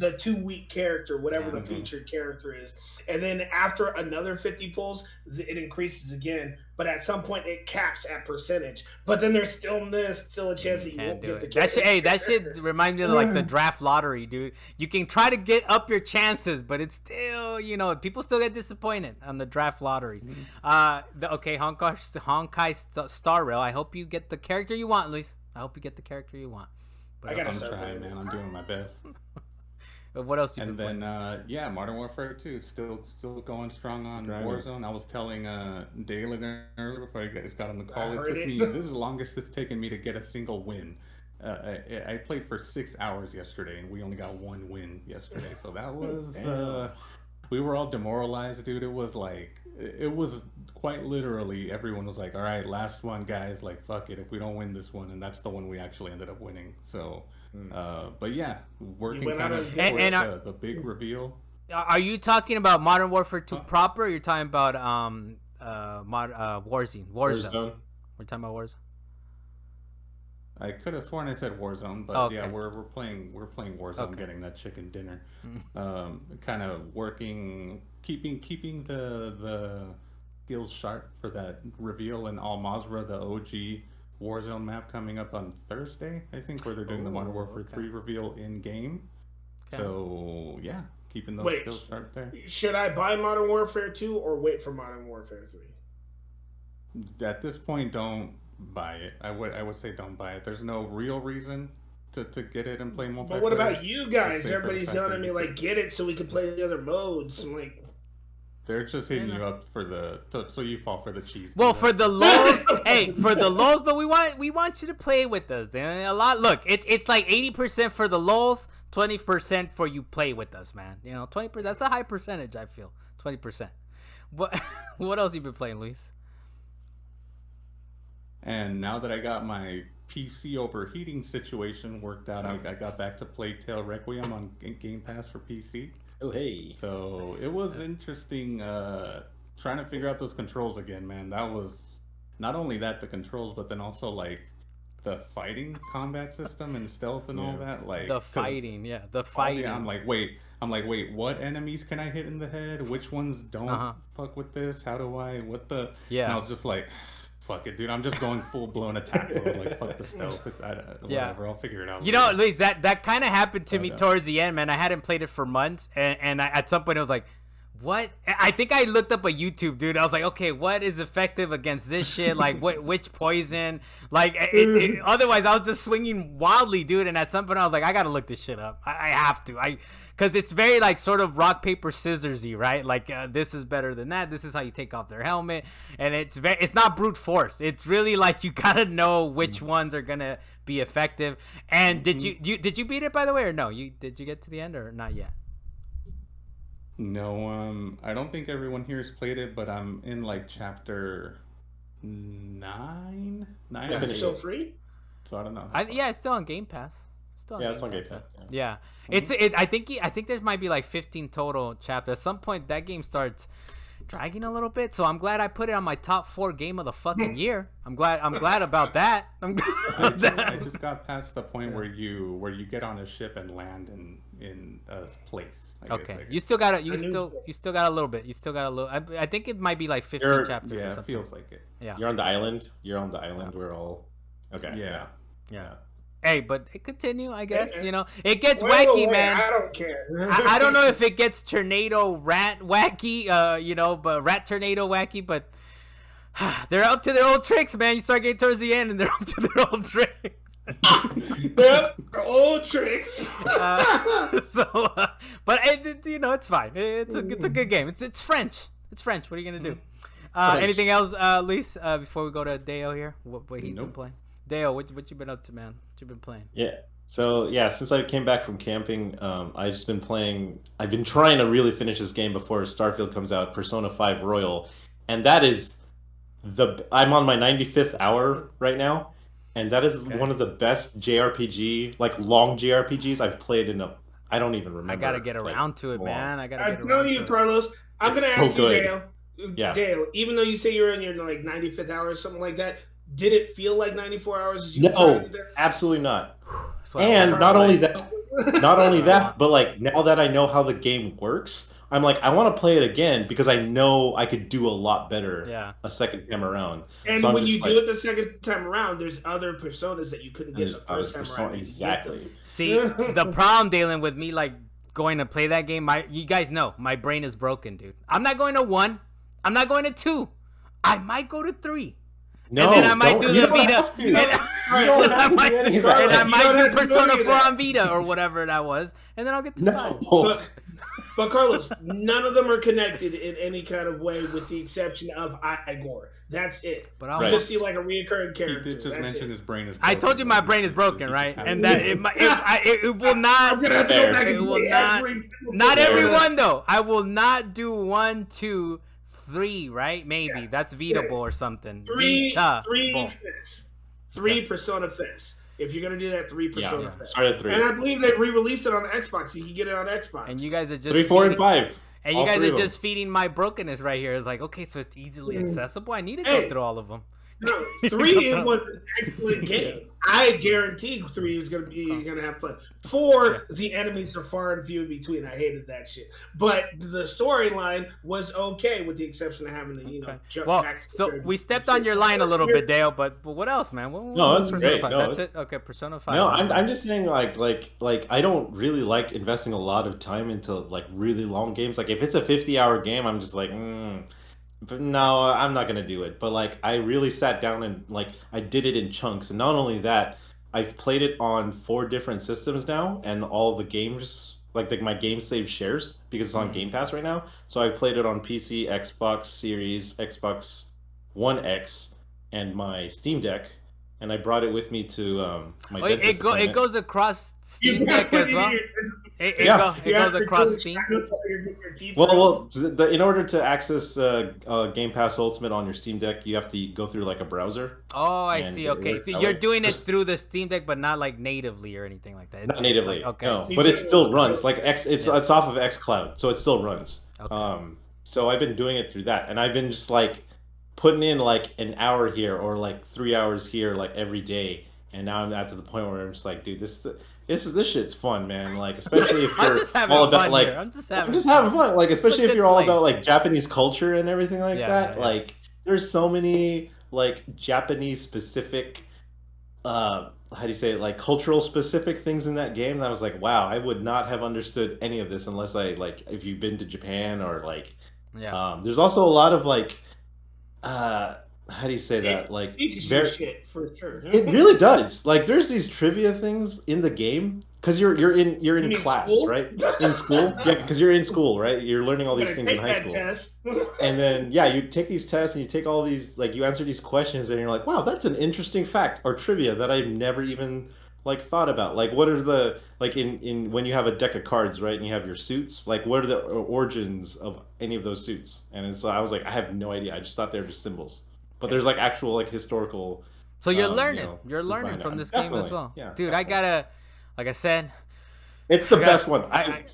2-week character, whatever the featured character is. And then after another 50 pulls, it increases again. But at some point, it caps at percentage. But then there's still a chance that you won't get the character. That shit reminds me of like the draft lottery, dude. You can try to get up your chances, but it's still, people still get disappointed on the draft lotteries. Honkai Star Rail. I hope you get the character you want, Luis. I hope you get the character you want. But I'm trying, man. I'm doing my best. What else you been playing? And then, Modern Warfare 2, still going strong on Warzone. I was telling Dalan earlier before you guys got on the call, this is the longest it's taken me to get a single win. I played for 6 hours yesterday, and we only got one win yesterday. So that was, we were all demoralized, dude. It was quite literally, everyone was like, all right, last one, guys, like, fuck it, if we don't win this one, and that's the one we actually ended up winning. So... but yeah, working kind of towards the big reveal. Are you talking about Modern Warfare 2 proper? Or you're talking about Warzone? We're talking about Warzone. I could have sworn I said Warzone, but yeah, we're playing Warzone, getting that chicken dinner. Kind of working, keeping the skills sharp for that reveal in Al Mazrah, the OG Warzone map coming up on Thursday, I think, where they're doing the Modern Warfare 3 reveal in game. So yeah, keeping those skills sharp there. Should I buy Modern Warfare 2 or wait for Modern Warfare 3? At this point, don't buy it. I would say don't buy it. There's no real reason to get it and play multiplayer. But what about you guys? Everybody's telling me like, get it so we can play the other modes. I'm like, they're just hitting you up for so you fall for the cheese. Well, for the lulz, for the lulz, but we want you to play with us. Then a lot. Look, it's like 80% for the lulz, 20% for you play with us, man. 20%. That's a high percentage. I feel 20%. What else you been playing, Luis? And now that I got my PC overheating situation worked out, I got back to play Tail Requiem on Game Pass for PC. Oh, hey. So it was interesting trying to figure out those controls again, man. That was not only that, the controls, but then also like the fighting combat system and stealth and all that. Like the fighting. I'm like, wait, what enemies can I hit in the head? Which ones don't fuck with this? How do I, Yeah. And I was just like, fuck it, dude. I'm just going full blown attack mode. Like, fuck the stealth. Whatever. I'll figure it out. Luis, that kind of happened to me towards the end, man. I hadn't played it for months, and I, at some point I was like, what? I think I looked up a YouTube, dude. I was like, okay, what is effective against this shit? Like, which poison? Like, otherwise I was just swinging wildly, dude. And at some point I was like, I gotta look this shit up. I have to. Because it's very like sort of rock paper scissorsy, right? Like this is better than that. This is how you take off their helmet, and it's not brute force. It's really like you gotta know which ones are gonna be effective. And did you beat it, by the way, or no? Did you get to the end or not yet? No, I don't think everyone here has played it, but I'm in like chapter 9. Is it still free? So I don't know. It's still on Game Pass. It's on Game Pass. Yeah. I think there might be like 15 total chapters. At some point that game starts dragging a little bit, so I'm glad I put it on my top 4 game of the fucking year. I'm glad about that. I just got past the point where you get on a ship and land in a place. Okay. You still got a little bit. You still got a little. I think it might be like 15 chapters. Yeah, or something. it feels like it. Yeah. You're on the island. We're all. Okay. Yeah. Hey, but it continue, I guess. It gets Wait, wacky, man. I don't care. I don't know if it gets tornado rat wacky, but rat tornado wacky, but they're up to their old tricks, man. You start getting towards the end, and they're up to their old tricks. Yep, old tricks. But it's fine. It's a good game. It's French. It's French. What are you gonna do? Anything else, Luis? Before we go to Deo here, what he's been playing. Deo, what you been up to, man? What you been playing? Yeah. So since I came back from camping, I've just been playing. I've been trying to really finish this game before Starfield comes out, Persona 5 Royal, and that is I'm on my 95th hour right now, and that is one of the best JRPG, like long JRPGs I've played in I don't even remember. I gotta get around to it, man. I'm telling you, Carlos. I'm gonna ask you, Dale. Yeah. Dale, even though you say you're in your 95th hour or something like that, did it feel like 94 hours? No, absolutely not. And not only that, but like now that I know how the game works, I'm like, I want to play it again because I know I could do a lot better a second time around. And when you do it the second time around, there's other personas that you couldn't get the first time around. Exactly. See, the problem, Dalan, with me like going to play that game, you guys know my brain is broken, dude. I'm not going to 1. I'm not going to 2. I might go to 3. No, and then I might do the Vita. And I might do Persona 4 on Vita or whatever that was. And then I'll get to 5. But Carlos, none of them are connected in any kind of way with the exception of Igor. That's it. But I'll just see like a reoccurring character. He did just mention his brain is broken. I told you my brain is broken, right? And that it will not. I'm gonna have to go back and will not everyone though. I will not do 1, 2, 3, right? Maybe that's Vitable or something. 3 Persona Fest. If you're gonna do that, 3 Persona Fest. Start at 3. And I believe they re-released it on Xbox. You can get it on Xbox. And you guys are just 3, 4, and 5. And you guys are just feeding my brokenness right here. It's like, okay, so it's easily accessible. I need to go through all of them. No, 3 was an excellent game. I guarantee 3 is gonna have fun. 4, the enemies are far and few in between. I hated that shit. But the storyline was okay, with the exception of having to jump back. So we stepped on your line a little bit, Dale. But what else, man? No, that's great. No, that's it. Okay, Persona 5. No, I'm just saying like I don't really like investing a lot of time into like really long games. Like if it's a 50-hour game, I'm just like. But no, I'm not gonna do it. But like, I really sat down and like, I did it in chunks. And not only that, I've played it on 4 different systems now, and all the games, like my game save shares because it's on Game Pass right now. So I've played it on PC, Xbox Series, Xbox One X, and my Steam Deck. And I brought it with me to my. It goes across Steam Deck as well. It goes across Steam. Well, in order to access Game Pass Ultimate on your Steam Deck, you have to go through like a browser. Oh, I see. Okay, so you're doing it through the Steam Deck, but not like natively or anything like that. Not natively. Okay, no, but it still runs. Like it's off of xCloud, so it still runs. Okay. So I've been doing it through that, and I've been just like putting in like an hour here or like 3 hours here like every day, and now I'm at the point where I'm just like, dude, this shit's fun, man. Like especially if you're all about like I'm just having fun. Like especially if you're all about like Japanese culture and everything like that. Yeah. Like there's so many like Japanese specific how do you say it, like cultural specific things in that game that I was like, wow, I would not have understood any of this unless I like if you've been to Japan or like there's also a lot of like how do you say that? Like teaches you shit for sure. It really does. Like there's these trivia things in the game because you're in class, school? Right? In school, yeah, because you're in school, right? You're learning all these things in high school. And then you take these tests and you take all these like you answer these questions and you're like, wow, that's an interesting fact or trivia that I've never even like thought about. Like what are the like in when you have a deck of cards, right? And you have your suits. Like what are the origins of any of those suits? And so I was like, I have no idea. I just thought they were just symbols. But there's like actual like historical. So you're learning. You're learning from this game as well. Yeah, dude, I gotta, like I said, it's the best one.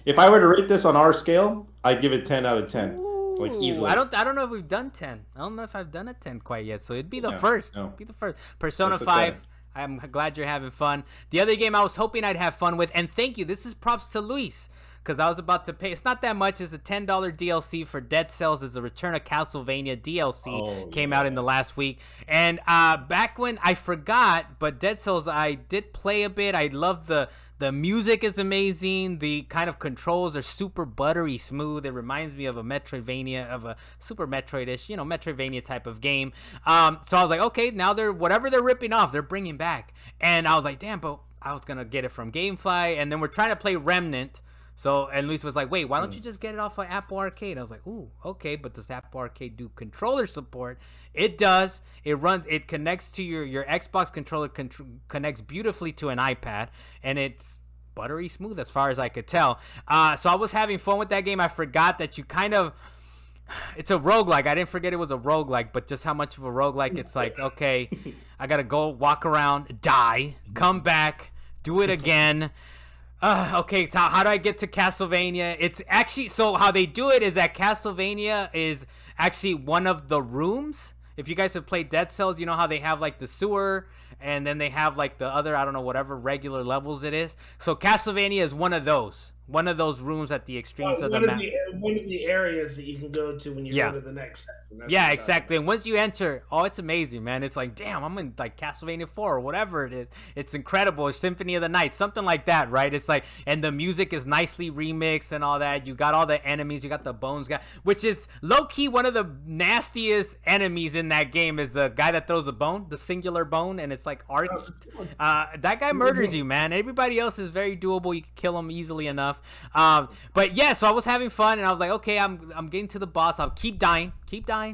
If I were to rate this on our scale, I'd give it 10 out of 10. Ooh, like easily. I don't know if we've done 10. I don't know if I've done a 10 quite yet. So it'd be the first. No. It'd be the first. Persona 5. I'm glad you're having fun. The other game I was hoping I'd have fun with, and thank you. This is props to Luis. because I was about to pay. It's not that much. It's a $10 DLC for Dead Cells. It's a Return of Castlevania DLC. Came out in the last week. And back when I forgot, but Dead Cells I did play a bit. I love the music is amazing. The kind of controls are super buttery smooth. It reminds me of a Metroidvania, of a Super Metroid-ish, Metroidvania type of game. So I was like, okay, now whatever they're ripping off, they're bringing back. And I was like, damn, but I was going to get it from GameFly. And then we're trying to play Remnant. And Luis was like, wait, why don't you just get it off of Apple Arcade? I was like, ooh, okay, but does Apple Arcade do controller support? It does. It connects to your Xbox controller, connects beautifully to an iPad, and it's buttery smooth as far as I could tell. So I was having fun with that game. I forgot that it's a roguelike. I didn't forget it was a roguelike, but just how much of a roguelike it's like, okay, I got to go walk around, die, come back, do it again. Okay, so how do I get to Castlevania? It's actually, so how they do it is that Castlevania is actually one of the rooms. If you guys have played Dead Cells, you know how they have like the sewer and then they have like the other, I don't know, whatever regular levels it is. So Castlevania is one of those rooms at the extremes of the map. One of the areas that you can go to when you go to the next section. Yeah, exactly. And once you enter, it's amazing, man. It's like, damn, I'm in like Castlevania 4 or whatever it is. It's incredible. Symphony of the Night, something like that, right? It's like, and the music is nicely remixed and all that. You got all the enemies. You got the bones guy, which is low-key one of the nastiest enemies in that game is the guy that throws a bone, the singular bone, and it's like arched. That guy murders you, man. Everybody else is very doable. You can kill him easily enough. But yeah, so I was having fun and I was like, okay, I'm getting to the boss. I'll keep dying,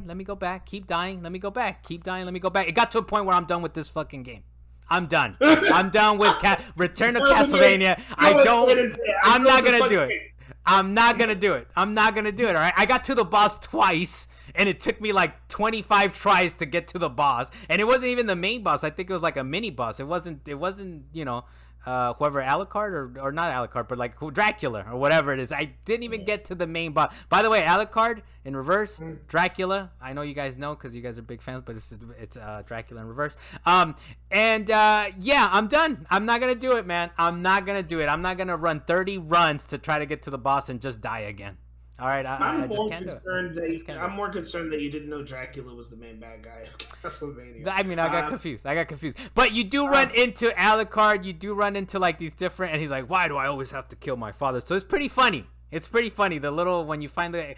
let me go back, keep dying, let me go back, keep dying, let me go back. It got to a point where I'm done with this fucking game. I'm done. I'm done with Return of Castlevania. I'm not gonna do it. I'm not gonna do it. All right. I got to the boss twice, and it took me like 25 tries to get to the boss, and it wasn't even the main boss. I think it was like a mini boss. It wasn't. Whoever Alucard or not Alucard, but like Dracula or whatever it is. I didn't even get to the main boss. By the way, Alucard in reverse, Dracula. I know you guys know because you guys are big fans, but it's Dracula in reverse. Yeah, I'm done. I'm not gonna do it, man. I'm not gonna do it. I'm not gonna run 30 runs to try to get to the boss and just die again. All right, I just can't do it. I'm more concerned that you didn't know Dracula was the main bad guy of Castlevania. I mean, I got confused. But you do run into Alucard. You do run into like these different, and he's like, "Why do I always have to kill my father?" So it's pretty funny. The little when you find the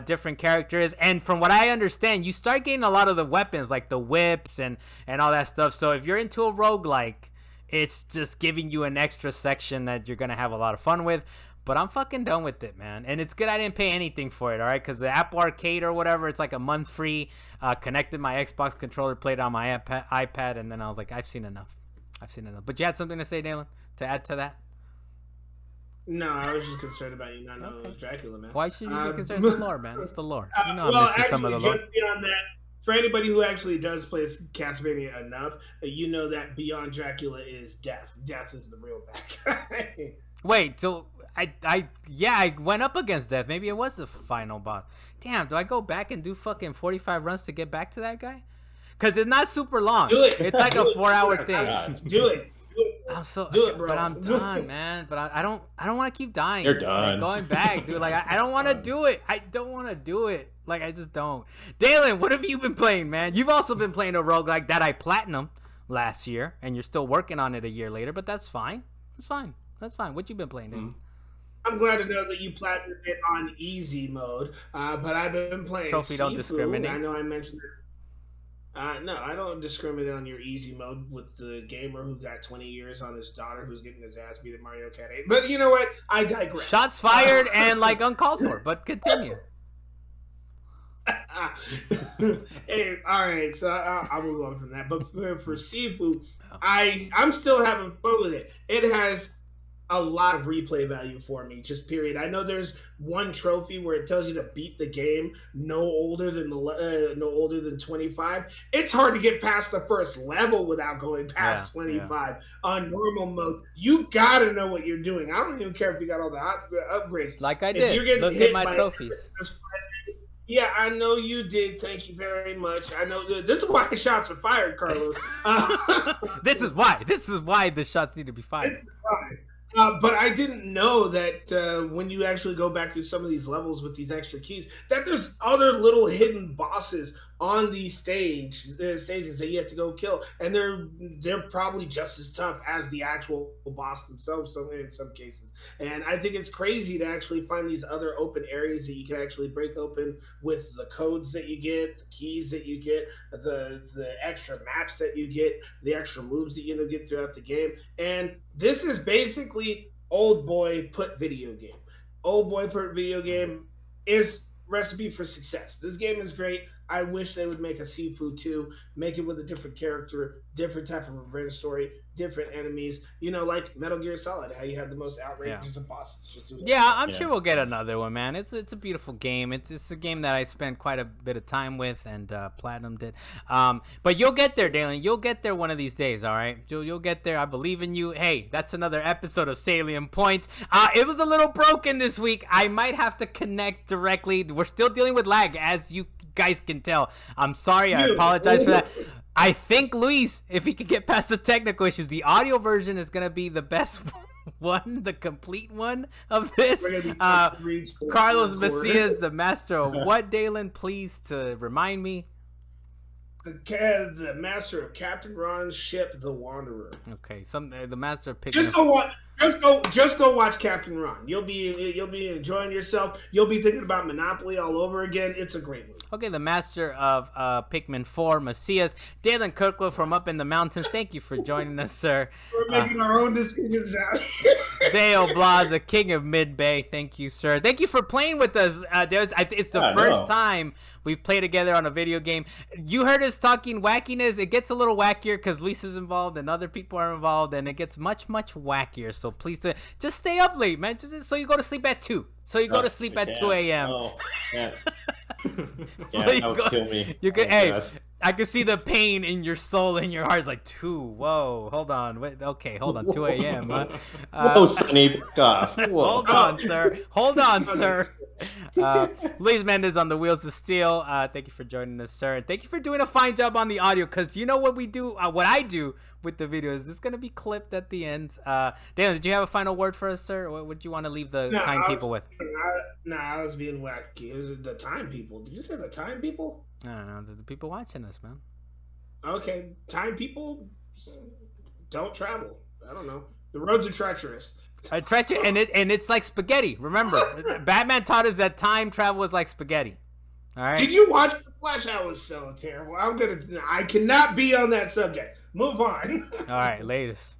different characters, and from what I understand, you start getting a lot of the weapons like the whips and all that stuff. So if you're into a roguelike, it's just giving you an extra section that you're gonna have a lot of fun with. But I'm fucking done with it, man. And it's good I didn't pay anything for it, all right? Because the Apple Arcade or whatever, it's like a month free. Connected my Xbox controller, played it on my iPad, and then I was like, I've seen enough. But you had something to say, Dalan, to add to that? No, I was just concerned about you not knowing it was Dracula, man. Why should you be concerned? It's the lore, man. It's the lore. You know I'm missing some of the lore. Just beyond that, for anybody who actually does play Castlevania enough, you know that beyond Dracula is death. Death is the real bad guy. Wait, so I went up against Death. Maybe it was the final boss. Damn, do I go back and do fucking 45 runs to get back to that guy? Because it's not super long. Do it. It's like a 4-hour thing. Do it. Do it, bro. But I'm done, man. But I don't want to keep dying. You're done. Like, going back, dude. Like I don't want to do it. I don't want to do it. Like I just don't. Dalan, what have you been playing, man? You've also been playing a roguelike that I platinum last year, and you're still working on it a year later. But that's fine. That's fine. What you been playing, dude? I'm glad to know that you platinumed it on easy mode, but I've been playing Trophy don't SIFU. discriminate. I know I mentioned it. No, I don't discriminate on your easy mode with the gamer who got 20 years on his daughter who's getting his ass beat at Mario Kart 8. But you know what? I digress. Shots fired and like uncalled for, but continue. Hey, all right, so I'll move on from that. But for SIFU, I'm still having fun with it. It has a lot of replay value for me, just period. I know there's one trophy where it tells you to beat the game no older than 25. It's hard to get past the first level without going past 25 on normal mode. You gotta know what you're doing. I don't even care if you got all the upgrades. Like I did. Look at my trophies. Yeah, I know you did. Thank you very much. I know this is why the shots are fired, Carlos. This is why the shots need to be fired. But I didn't know that when you actually go back through some of these levels with these extra keys, that there's other little hidden bosses on these stages that you have to go kill, and they're probably just as tough as the actual boss themselves. In some cases, and I think it's crazy to actually find these other open areas that you can actually break open with the codes that you get, the keys that you get, the extra maps that you get, the extra moves that you get throughout the game, and this is basically old boy put video game. Old boy put video game is recipe for success. This game is great. I wish they would make a SIFU 2, make it with a different character, different type of revenge story, different enemies. Like Metal Gear Solid, how you have the most outrageous of bosses. I'm sure we'll get another one, man. It's a beautiful game. It's a game that I spent quite a bit of time with, and Platinum did. But you'll get there, Dalan. You'll get there one of these days, all right? You'll get there. I believe in you. Hey, that's another episode of Salient Points. It was a little broken this week. I might have to connect directly. We're still dealing with lag, as you guys can tell. I'm sorry. I apologize for that. I think Luis, if he can get past the technical issues, the audio version is going to be the best one, the complete one of this. Carlos Macias, the master of what, Dalan? Please to remind me. The master of Captain Ron's ship, the Wanderer. Okay, the master of picking. Just go watch Captain Ron. You'll be enjoying yourself. You'll be thinking about Monopoly all over again. It's a great movie. Okay, the master of Pikmin 4, Macias. Dalan Kirkwood from up in the mountains. Thank you for joining us, sir. We're making our own decisions out. Dale Blas, the king of Mid-Bay. Thank you, sir. Thank you for playing with us. It's the first time we've played together on a video game. You heard us talking wackiness. It gets a little wackier because Lisa's involved and other people are involved, and it gets much, much wackier. So please just stay up late, man. So you go to sleep at 2. So you go to sleep at 2 a.m. Oh, yeah. So that would kill me. I can see the pain in your soul and your heart. Like 2. Whoa, hold on. Wait, okay, hold on. 2 a.m. Whoa, Sonny, back off. Whoa. Hold on, sir. Luis Mendez on the Wheels of Steel. Thank you for joining us, sir. And thank you for doing a fine job on the audio, because you know what we do, what I do with the videos. It's going to be clipped at the end. Dalan, did you have a final word for us, sir? What would you want to leave the kind people with? I was being wacky. It was the time people. Did you say the time people? I don't know. The people watching us, man. Okay. Time people don't travel. I don't know. The roads are treacherous. And it's like spaghetti. Remember, Batman taught us that time travel is like spaghetti. All right. Did you watch The Flash? I was so terrible. I cannot be on that subject. Move on. All right, latest.